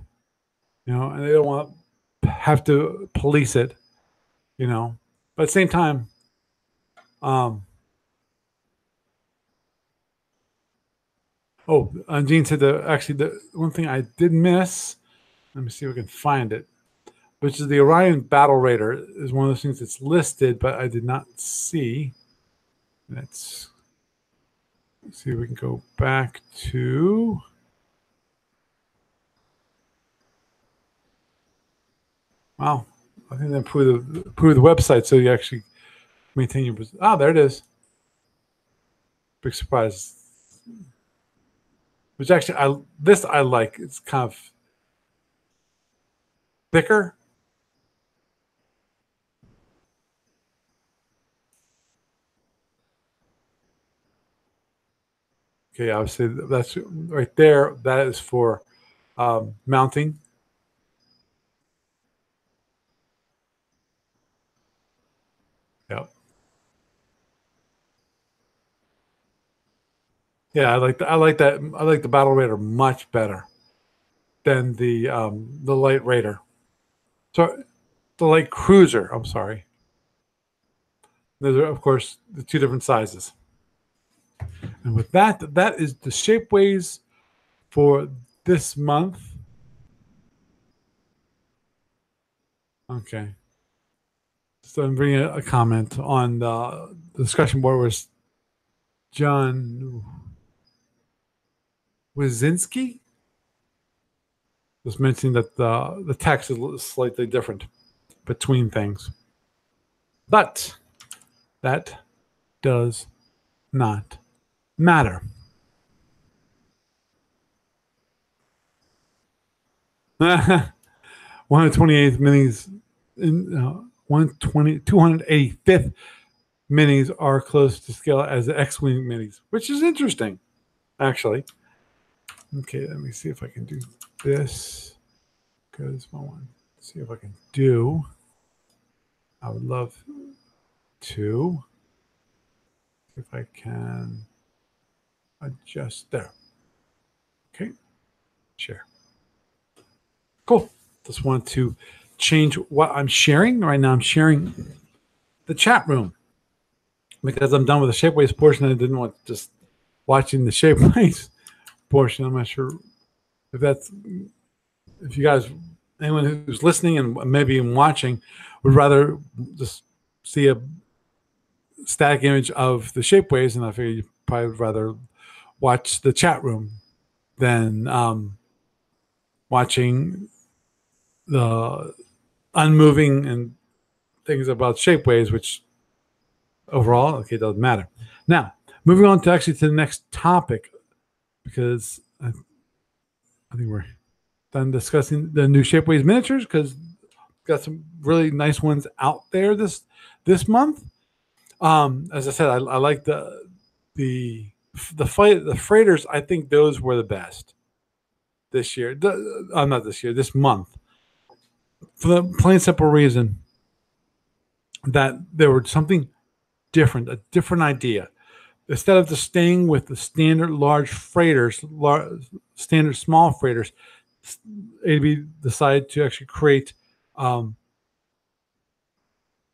and they don't want to have to police it, But at the same time, Gene said the one thing I did miss. Let me see if I can find it. Which is the Orion Battle Raider is one of those things that's listed, but I did not see. Let's see if we can go back to. Wow, I think they improve the website so you actually maintain your. There it is. Big surprise. Which actually, I like. It's kind of thicker. Okay, obviously that's right there. That is for mounting. Yep. Yeah, I like that. I like the Battle Raider much better than the Light Raider. So the Light Cruiser. I'm sorry. Those are, of course, the two different sizes. And with that, that is the Shapeways for this month. Okay. So I'm bringing a comment on the discussion board was John Wazinski was mentioning that the text is slightly different between things. But that does not matter. 128th minis, 285th minis are close to scale as the X-Wing minis, which is interesting, actually. Okay, let me see if I can do this. Because I want to see if I can do. I would love to. If I can adjust there. Okay, share. Cool. Just want to change what I'm sharing. Right now I'm sharing the chat room because I'm done with the Shapeways portion. I didn't want just watching the Shapeways portion. I'm not sure if you guys, anyone who's listening and maybe even watching would rather just see a static image of the Shapeways, and I figure you probably would rather watch the chat room than watching the unmoving and things about Shapeways, which overall, okay, doesn't matter. Now, moving on to actually to the next topic, because I think we're done discussing the new Shapeways miniatures, because got some really nice ones out there this month. As I said, I like the freighters. I think those were the best this year. Not this year, this month, for the plain simple reason that there was something different, a different idea. Instead of just staying with the standard large freighters, standard small freighters, AB decided to actually create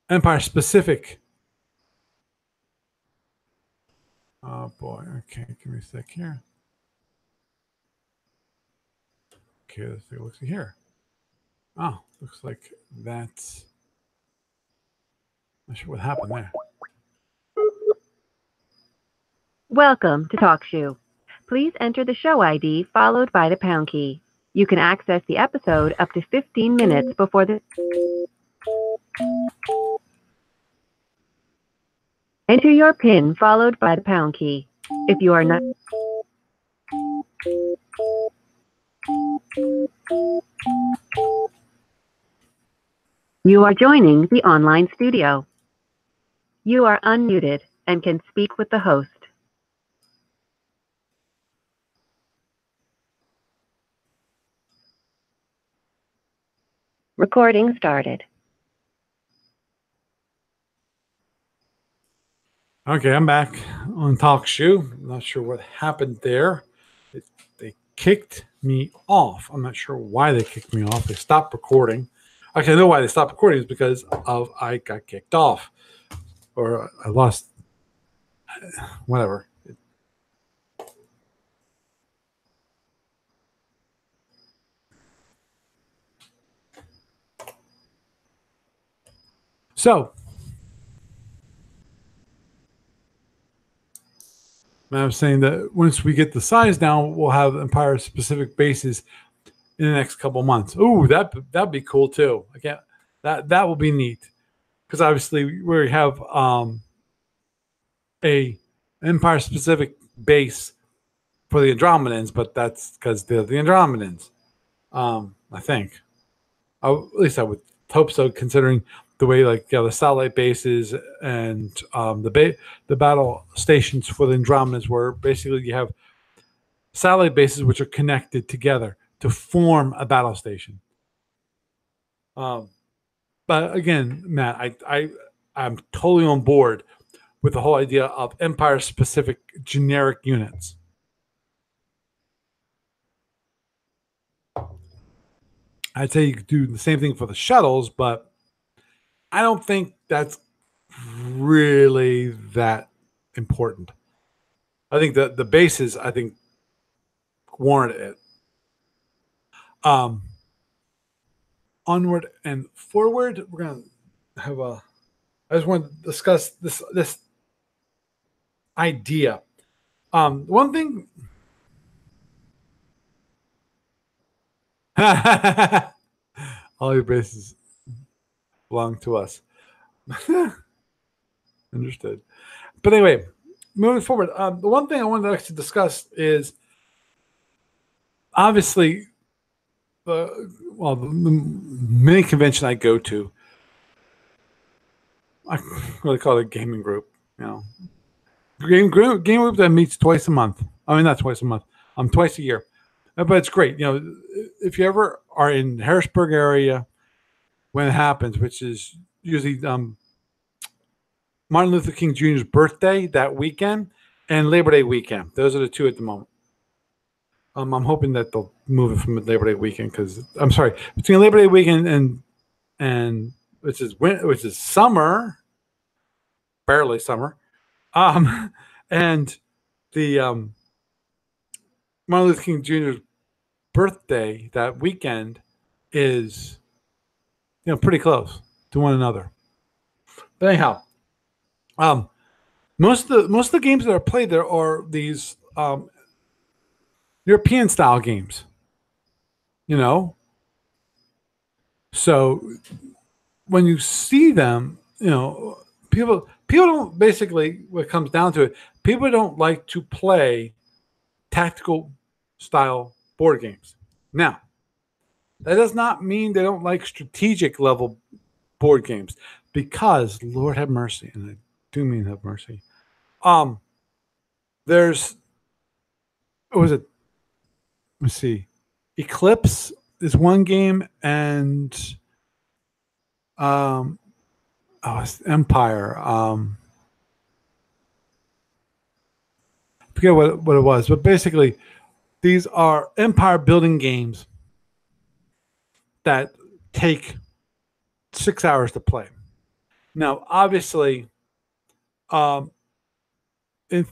Empire specific. Oh boy, okay, give me a sec here. Okay, let's take a look here. Oh, looks like that's, not sure what happened there. Welcome to TalkShoe. Please enter the show ID followed by the pound key. You can access the episode up to 15 minutes before the... Enter your PIN followed by the pound key. If you are not... You are joining the online studio. You are unmuted and can speak with the host. Recording started. Okay, I'm back on TalkShoe. I'm not sure what happened there. They kicked me off. I'm not sure why they kicked me off. They stopped recording. Actually, I know why they stopped recording is because of I got kicked off, or I lost, whatever. So, I was saying that once we get the size down, we'll have Empire specific bases in the next couple months. Ooh, that'd be cool too. Again, that will be neat because obviously we have a Empire specific base for the Andromedans, but that's because they're the Andromedans. I think, at least I would hope so, considering the way the satellite bases and the battle stations for the Andromedans, where basically you have satellite bases which are connected together to form a battle station. But again, Matt, I'm totally on board with the whole idea of Empire-specific generic units. I'd say you could do the same thing for the shuttles, but I don't think that's really that important. I think the bases, I think, warrant it. Onward and forward, we're gonna have a. I just want to discuss this idea. One thing. All your bases belong to us. Understood. But anyway, moving forward, the one thing I wanted to actually discuss is obviously the mini convention I go to. I really call it a gaming group. Game group that meets twice a month. I mean, not twice a month. Twice a year. But it's great. If you ever are in Harrisburg area when it happens, which is usually Martin Luther King Jr.'s birthday that weekend and Labor Day weekend. Those are the two at the moment. I'm hoping that they'll move it from Labor Day weekend because I'm sorry, between Labor Day weekend and which is summer, barely summer, and the Martin Luther King Jr.'s birthday that weekend is pretty close to one another. But anyhow, most of the games that are played there are these European style games. So when you see them, people don't basically, what it comes down to it, people don't like to play tactical style board games. Now, that does not mean they don't like strategic level board games, because Lord have mercy, and I do mean have mercy. There's, what was it? Let's see. Eclipse is one game, and it's Empire. I forget what it was, but basically, these are empire building games that take 6 hours to play. Now, obviously, in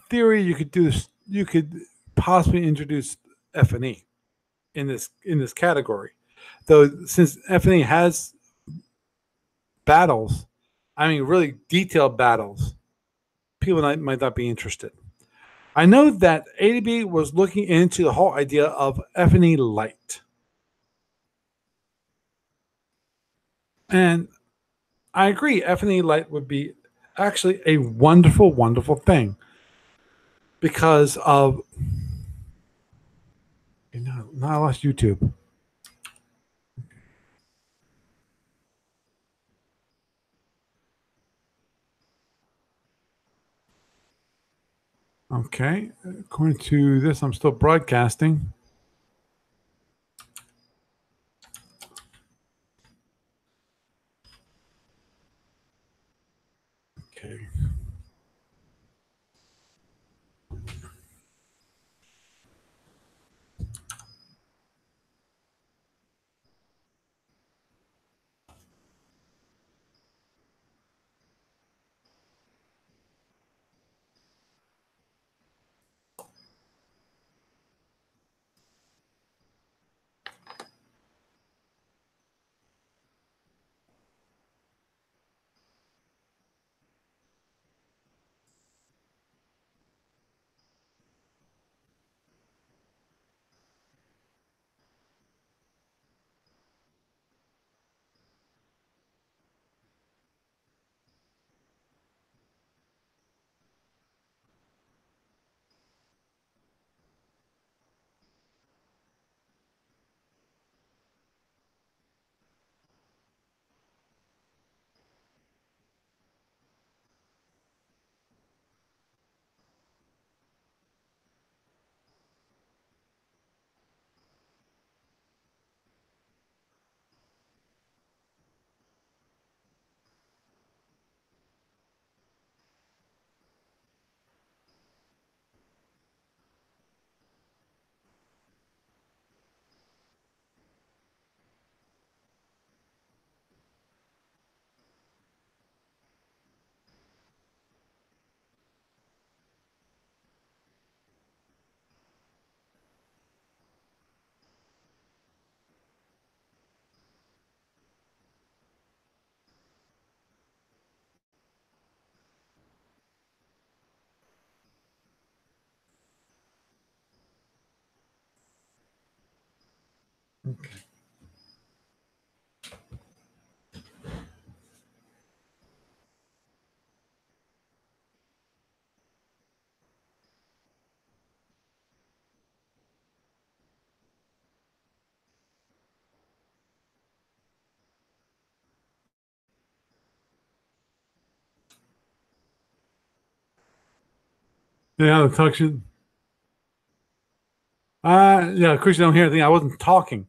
theory, you could do this. You could possibly introduce F&E in this category, though, since F&E has battles, I mean, really detailed battles, people might not be interested. I know that ADB was looking into the whole idea of F&E Lite, and I agree. F&E Lite would be actually a wonderful, wonderful thing because of. Now I lost YouTube. Okay, according to this, I'm still broadcasting. Okay. Okay. Yeah, the talk should. Yeah, of course you don't hear anything. I wasn't talking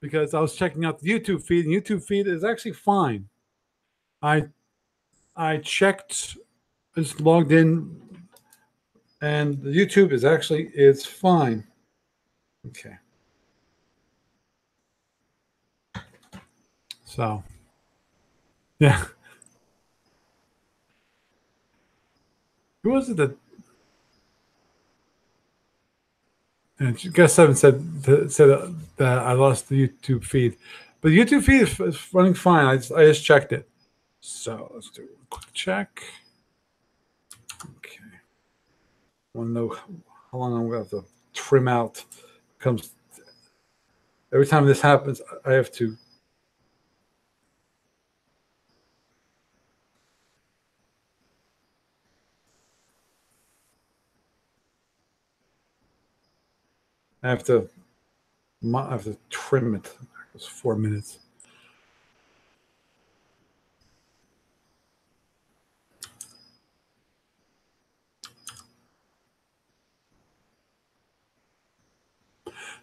because I was checking out the YouTube feed, and YouTube feed is actually fine. I checked, it's logged in, and the YouTube is actually it's fine. Okay. So, yeah. Who was it that? And guest 7 said that I lost the YouTube feed, but the YouTube feed is running fine. I just checked it. So let's do a quick check. Okay. I want to know how long I'm going to have to trim out. Comes every time this happens, I have to. I have to trim it. It's 4 minutes.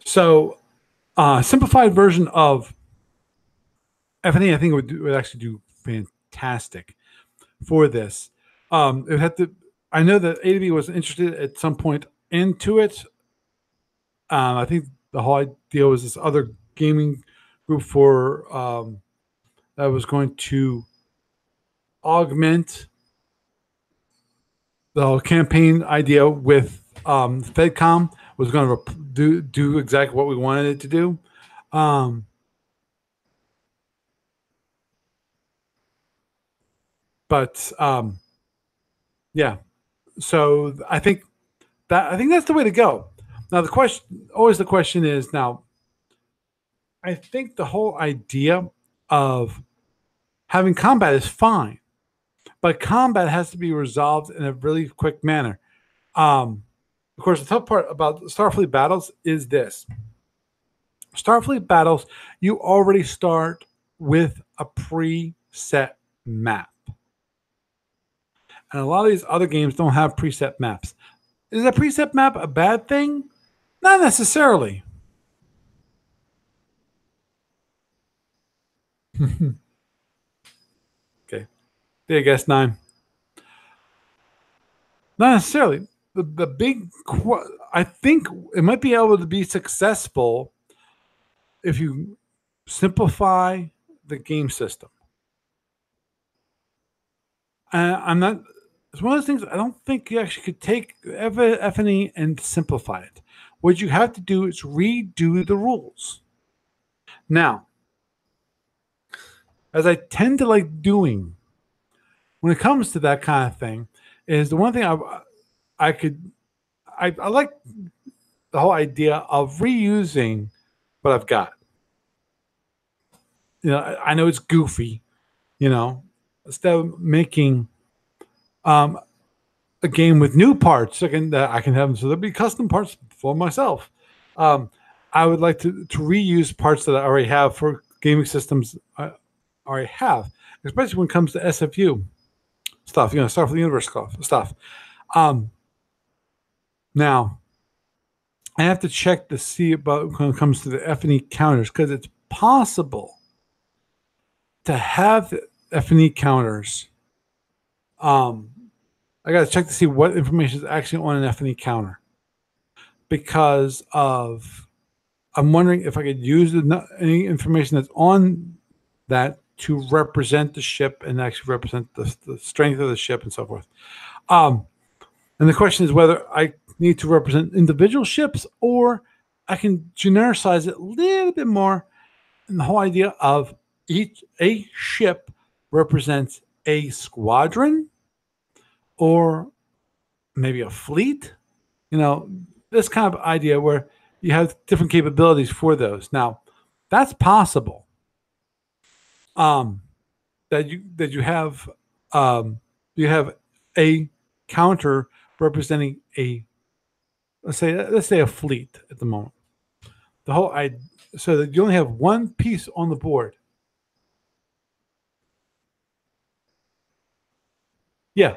So, simplified version of FNE, I think would actually do fantastic for this. It had to. I know that ADB was interested at some point into it. I think the whole idea was this other gaming group for that was going to augment the whole campaign idea with FedCom was going to do exactly what we wanted it to do. But yeah, so I think that's the way to go. Now the question is now. I think the whole idea of having combat is fine, but combat has to be resolved in a really quick manner. Of course, the tough part about Starfleet battles is this. Starfleet battles, you already start with a preset map. And a lot of these other games don't have preset maps. Is a preset map a bad thing? Not necessarily. Okay. Yeah, I guess 9. Not necessarily. The big, I think it might be able to be successful if you simplify the game system. I'm not. It's one of those things I don't think you actually could take FNE and simplify it. What you have to do is redo the rules. Now, as I tend to like doing when it comes to that kind of thing, is the one thing I like the whole idea of reusing what I've got. I know it's goofy, instead of making a game with new parts, I can have them so there'll be custom parts for myself. I would like to reuse parts that I already have for gaming systems I already have, especially when it comes to SFU stuff, Starfleet Universe stuff. Now, I have to check to see about when it comes to the FNE counters, because it's possible to have the FNE counters. I got to check to see what information is actually on an FNE counter, because I'm wondering if I could use any information that's on that to represent the ship and actually represent the strength of the ship and so forth. And the question is whether I need to represent individual ships or I can genericize it a little bit more. And the whole idea of a ship represents a squadron or maybe a fleet, this kind of idea where you have different capabilities for those. Now, that's possible. That you have a counter representing a let's say a fleet at the moment. So that you only have one piece on the board. Yeah,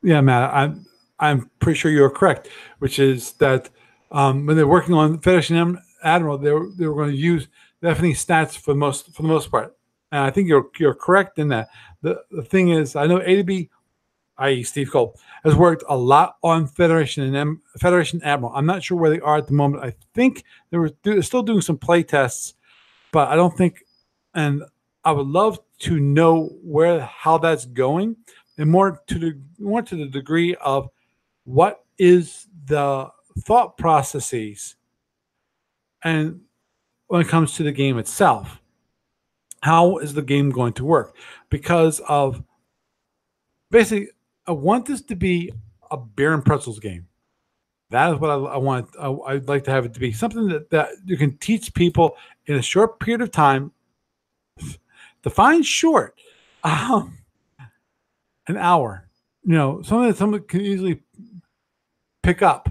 Matt. I'm pretty sure you're correct, which is that when they're working on Federation Admiral, they were going to use definitely stats for the most part, and I think you're correct in that. The thing is, I know A to B, i.e. Steve Cole, has worked a lot on Federation Admiral. I'm not sure where they are at the moment. I think they're still doing some play tests, but I don't think, and I would love to know how that's going, and more to the degree of what is the thought processes, and when it comes to the game itself, how is the game going to work? Because of basically, I want this to be a beer and pretzels game. That is what I want. I'd like to have it to be something that you can teach people in a short period of time. Define short, an hour. Something that someone can easily pick up.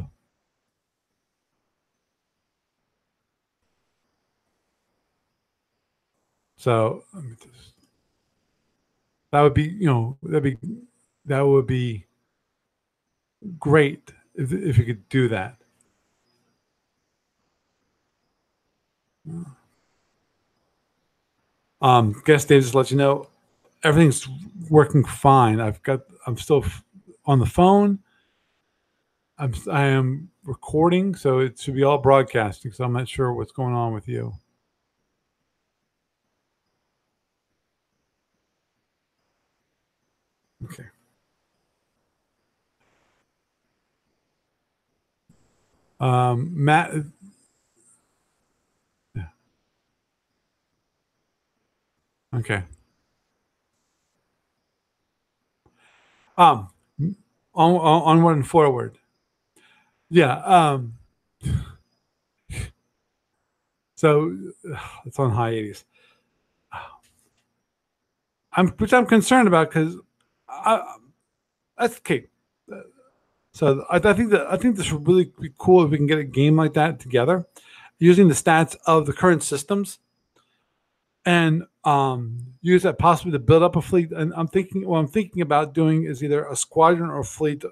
So that would be, that would be great if you could do that. Guest Dave, just let you know everything's working fine. I'm still on the phone. I am recording, so it should be all broadcasting. So I'm not sure what's going on with you. Okay. Matt. Yeah. Okay. Onward and forward. Yeah. So it's on hiatus. Which I'm concerned about because that's okay. So I think this would really be cool if we can get a game like that together, using the stats of the current systems, and use that possibly to build up a fleet. And what I'm thinking about doing is either a squadron or a fleet,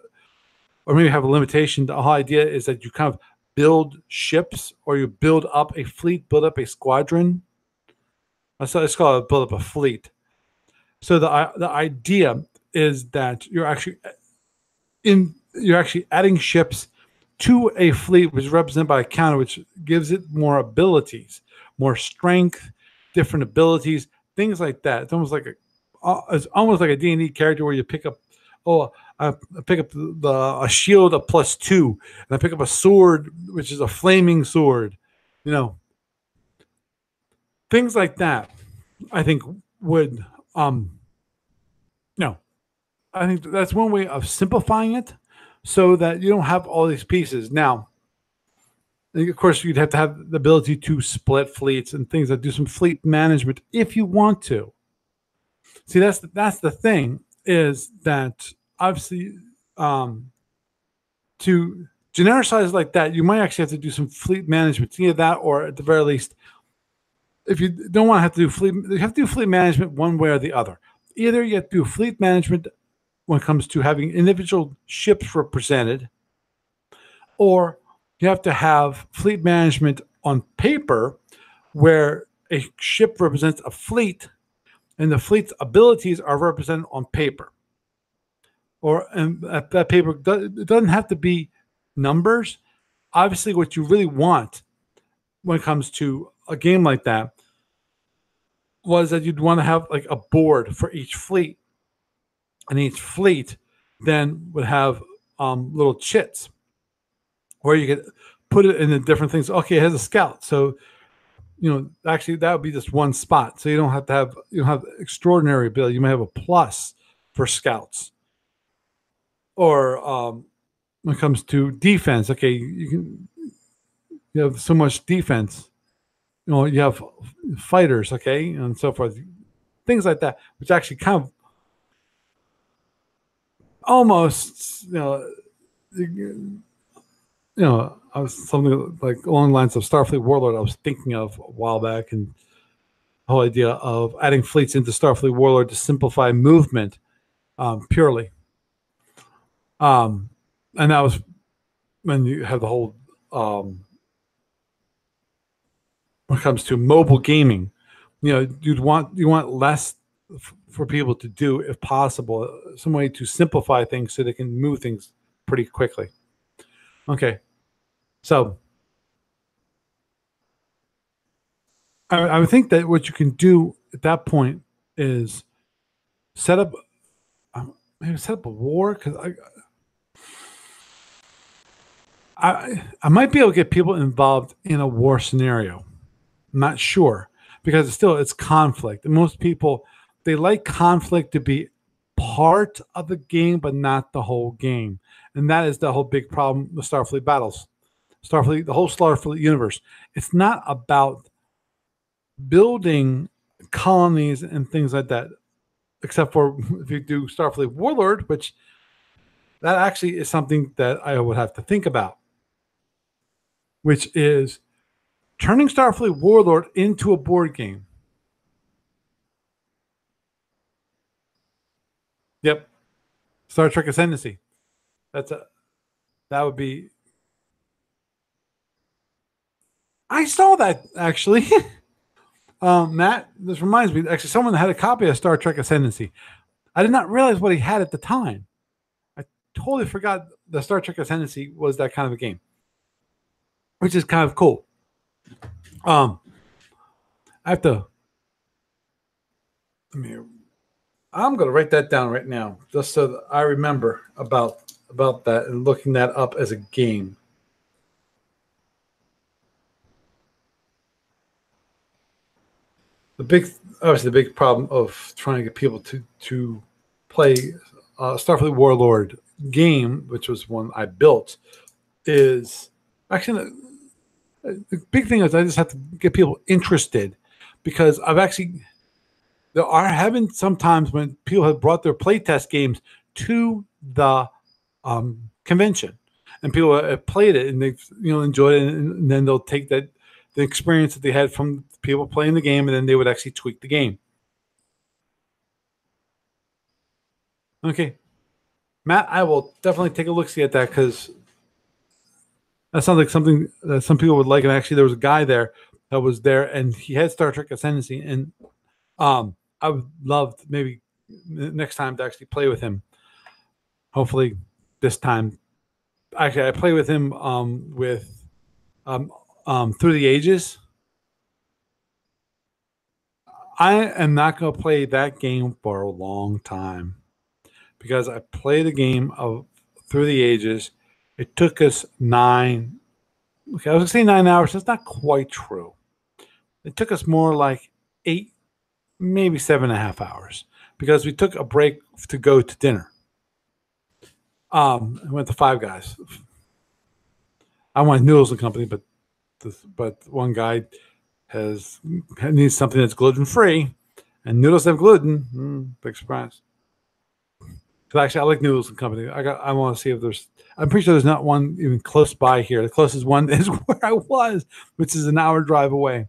or maybe have a limitation. The whole idea is that you kind of build ships, or you build up a fleet, build up a squadron. Let's call it build up a fleet. So the idea is that you're actually adding ships to a fleet, which is represented by a counter, which gives it more abilities, more strength, different abilities, things like that. It's almost like a D&D character where you pick up, I pick up a shield of +2, and I pick up a sword, which is a flaming sword. Things like that. I think would I think that's one way of simplifying it, so that you don't have all these pieces. Now, of course, you'd have to have the ability to split fleets and things that do some fleet management if you want to. See, that's the thing, is that obviously to genericize like that, you might actually have to do some fleet management. Either that, or at the very least, if you don't want to have to do fleet, you have to do fleet management one way or the other. Either you have to do fleet management when it comes to having individual ships represented, or you have to have fleet management on paper where a ship represents a fleet and the fleet's abilities are represented on paper. And that paper, it doesn't have to be numbers. Obviously, what you really want when it comes to a game like that was that you'd want to have like a board for each fleet. And each fleet then would have little chits where you could put it in the different things. Okay, it has a scout. So, actually that would be just one spot. So you don't have extraordinary ability. You may have a plus for scouts. Or when it comes to defense, okay, you can you have so much defense. You have fighters, okay, and so forth, things like that, which actually kind of almost, I was something like along the lines of Starfleet Warlord. I was thinking of a while back, and the whole idea of adding fleets into Starfleet Warlord to simplify movement purely. And that was when you have the whole when it comes to mobile gaming, you want less for people to do if possible, some way to simplify things so they can move things pretty quickly. Okay, so I would think that what you can do at that point is set up maybe set up a war, because I might be able to get people involved in a war scenario. I'm not sure, because it's conflict, and most people, they like conflict to be part of the game, but not the whole game. And that is the whole big problem with Starfleet battles, the whole Starfleet universe. It's not about building colonies and things like that, except for if you do Starfleet Warlord, which that actually is something that I would have to think about, which is turning Starfleet Warlord into a board game. Yep. Star Trek Ascendancy. That would be. I saw that actually. Matt, this reminds me, actually, someone had a copy of Star Trek Ascendancy. I did not realize what he had at the time. I totally forgot the Star Trek Ascendancy was that kind of a game, which is kind of cool. I have to. I'm going to write that down right now, just so that I remember about that and looking that up as a game. Obviously, the big problem of trying to get people to play Starfleet Warlord game, which was one I built, is actually the big thing is I just have to get people interested, because there have been some times when people have brought their playtest games to the convention, and people have played it and they've enjoyed it, and then they'll take the experience that they had from people playing the game, and then they would actually tweak the game. Okay, Matt, I will definitely take a look-see at that, because that sounds like something that some people would like. And actually, there was a guy there that was there, and he had Star Trek Ascendancy, and I would love maybe next time to actually play with him. Hopefully, this time. Actually, I play with him with Through the Ages. I am not going to play that game for a long time, because I played a game of Through the Ages. It took us I was going to say 9 hours. That's not quite true. It took us more like 8, maybe 7.5 hours, because we took a break to go to dinner. I went to Five Guys. I wanted Noodles and Company, but one guy needs something that's gluten free, and noodles have gluten. Big surprise. Because actually, I like Noodles and Company. I want to see if there's. I'm pretty sure there's not one even close by here. The closest one is where I was, which is an hour drive away.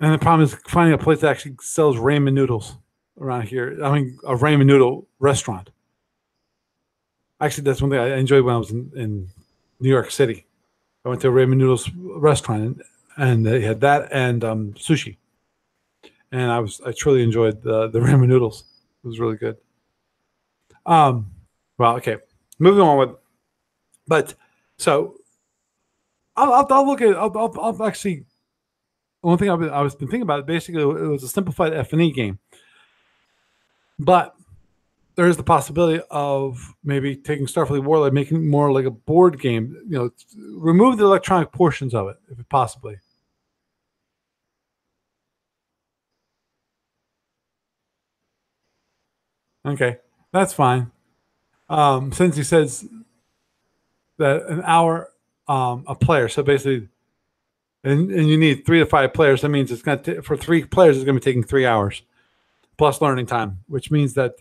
And the problem is finding a place that actually sells ramen noodles around here. I mean, a ramen noodle restaurant. Actually, that's one thing I enjoyed when I was in New York City. I went to a ramen noodles restaurant, and they had that and sushi. And I truly enjoyed the ramen noodles. It was really good. Well, okay, moving on with, but so I'll look at I'll actually. One thing I was been thinking about, basically, it was a simplified F&E game, but there is the possibility of maybe taking Starfleet Warlord, making it more like a board game. Remove the electronic portions of it, if possibly. Okay, that's fine. Since he says that an hour a player. So basically, and you need 3 to 5 players. That means it's going to for 3 players, it's going to be taking 3 hours plus learning time, which means that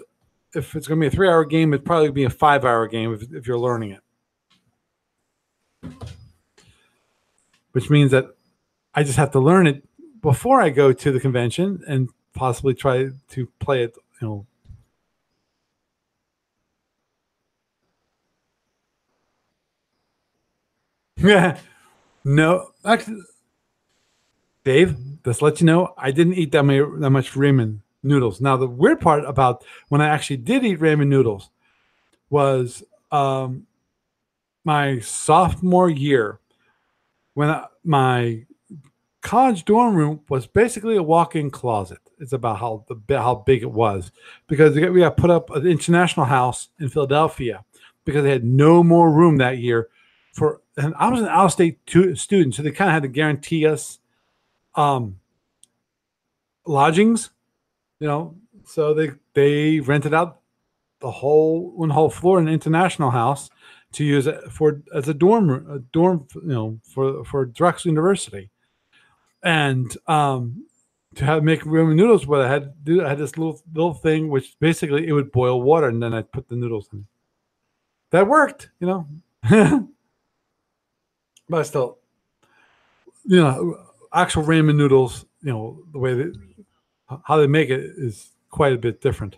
if it's going to be a 3-hour game, it'd probably be a 5-hour game if you're learning it. Which means that I just have to learn it before I go to the convention and possibly try to play it, Yeah. No, actually, Dave, just let you know, I didn't eat that much ramen noodles. Now, the weird part about when I actually did eat ramen noodles was my sophomore year when my college dorm room was basically a walk-in closet. It's about how big it was, because we got put up an international house in Philadelphia because they had no more room that year and I was an out-of-state student, so they kind of had to guarantee us lodgings, so they rented out one whole floor in an international house to use it as a dorm, for Drexel University. And to make ramen noodles, what I had to do, I had this little thing which basically it would boil water, and then I'd put the noodles in. That worked, but still, actual ramen noodles, the way how they make it is quite a bit different.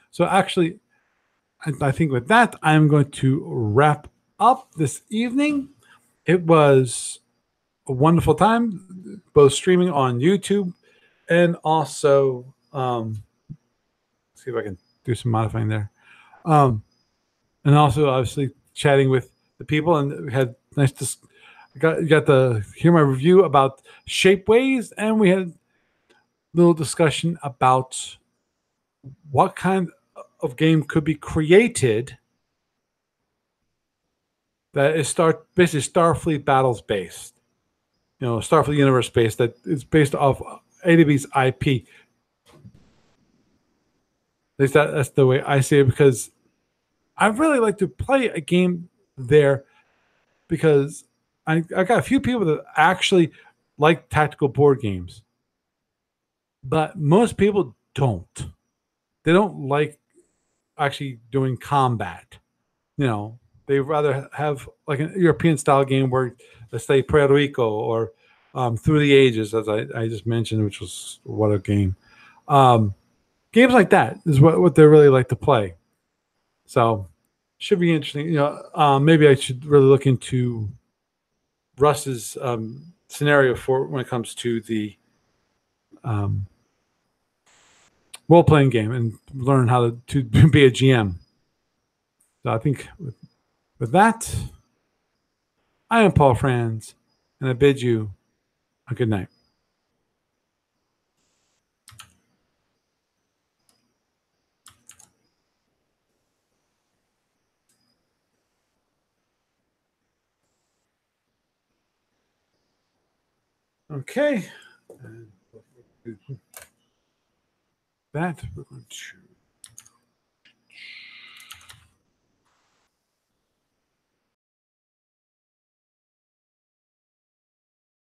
So actually, I think with that, I'm going to wrap up this evening. It was a wonderful time, both streaming on YouTube and also, see if I can do some modifying there. And also, obviously, chatting with the people, and we had nice. You got to hear my review about Shapeways, and we had a little discussion about what kind of game could be created that is basically Starfleet battles based. Starfleet universe based, that is based off AW's IP. At least that's the way I see it, because I really like to play a game there, because I got a few people that actually like tactical board games, but most people don't. They don't like actually doing combat. They rather have like a European style game where, let's say, Puerto Rico or Through the Ages, as I just mentioned, which was what a game. Games like that is what they really like to play. So should be interesting. Maybe I should really look into Russ's scenario for when it comes to the role-playing game and learn how to be a GM. So I think with that, I am Paul Franz, and I bid you a good night. Okay. And that we're going to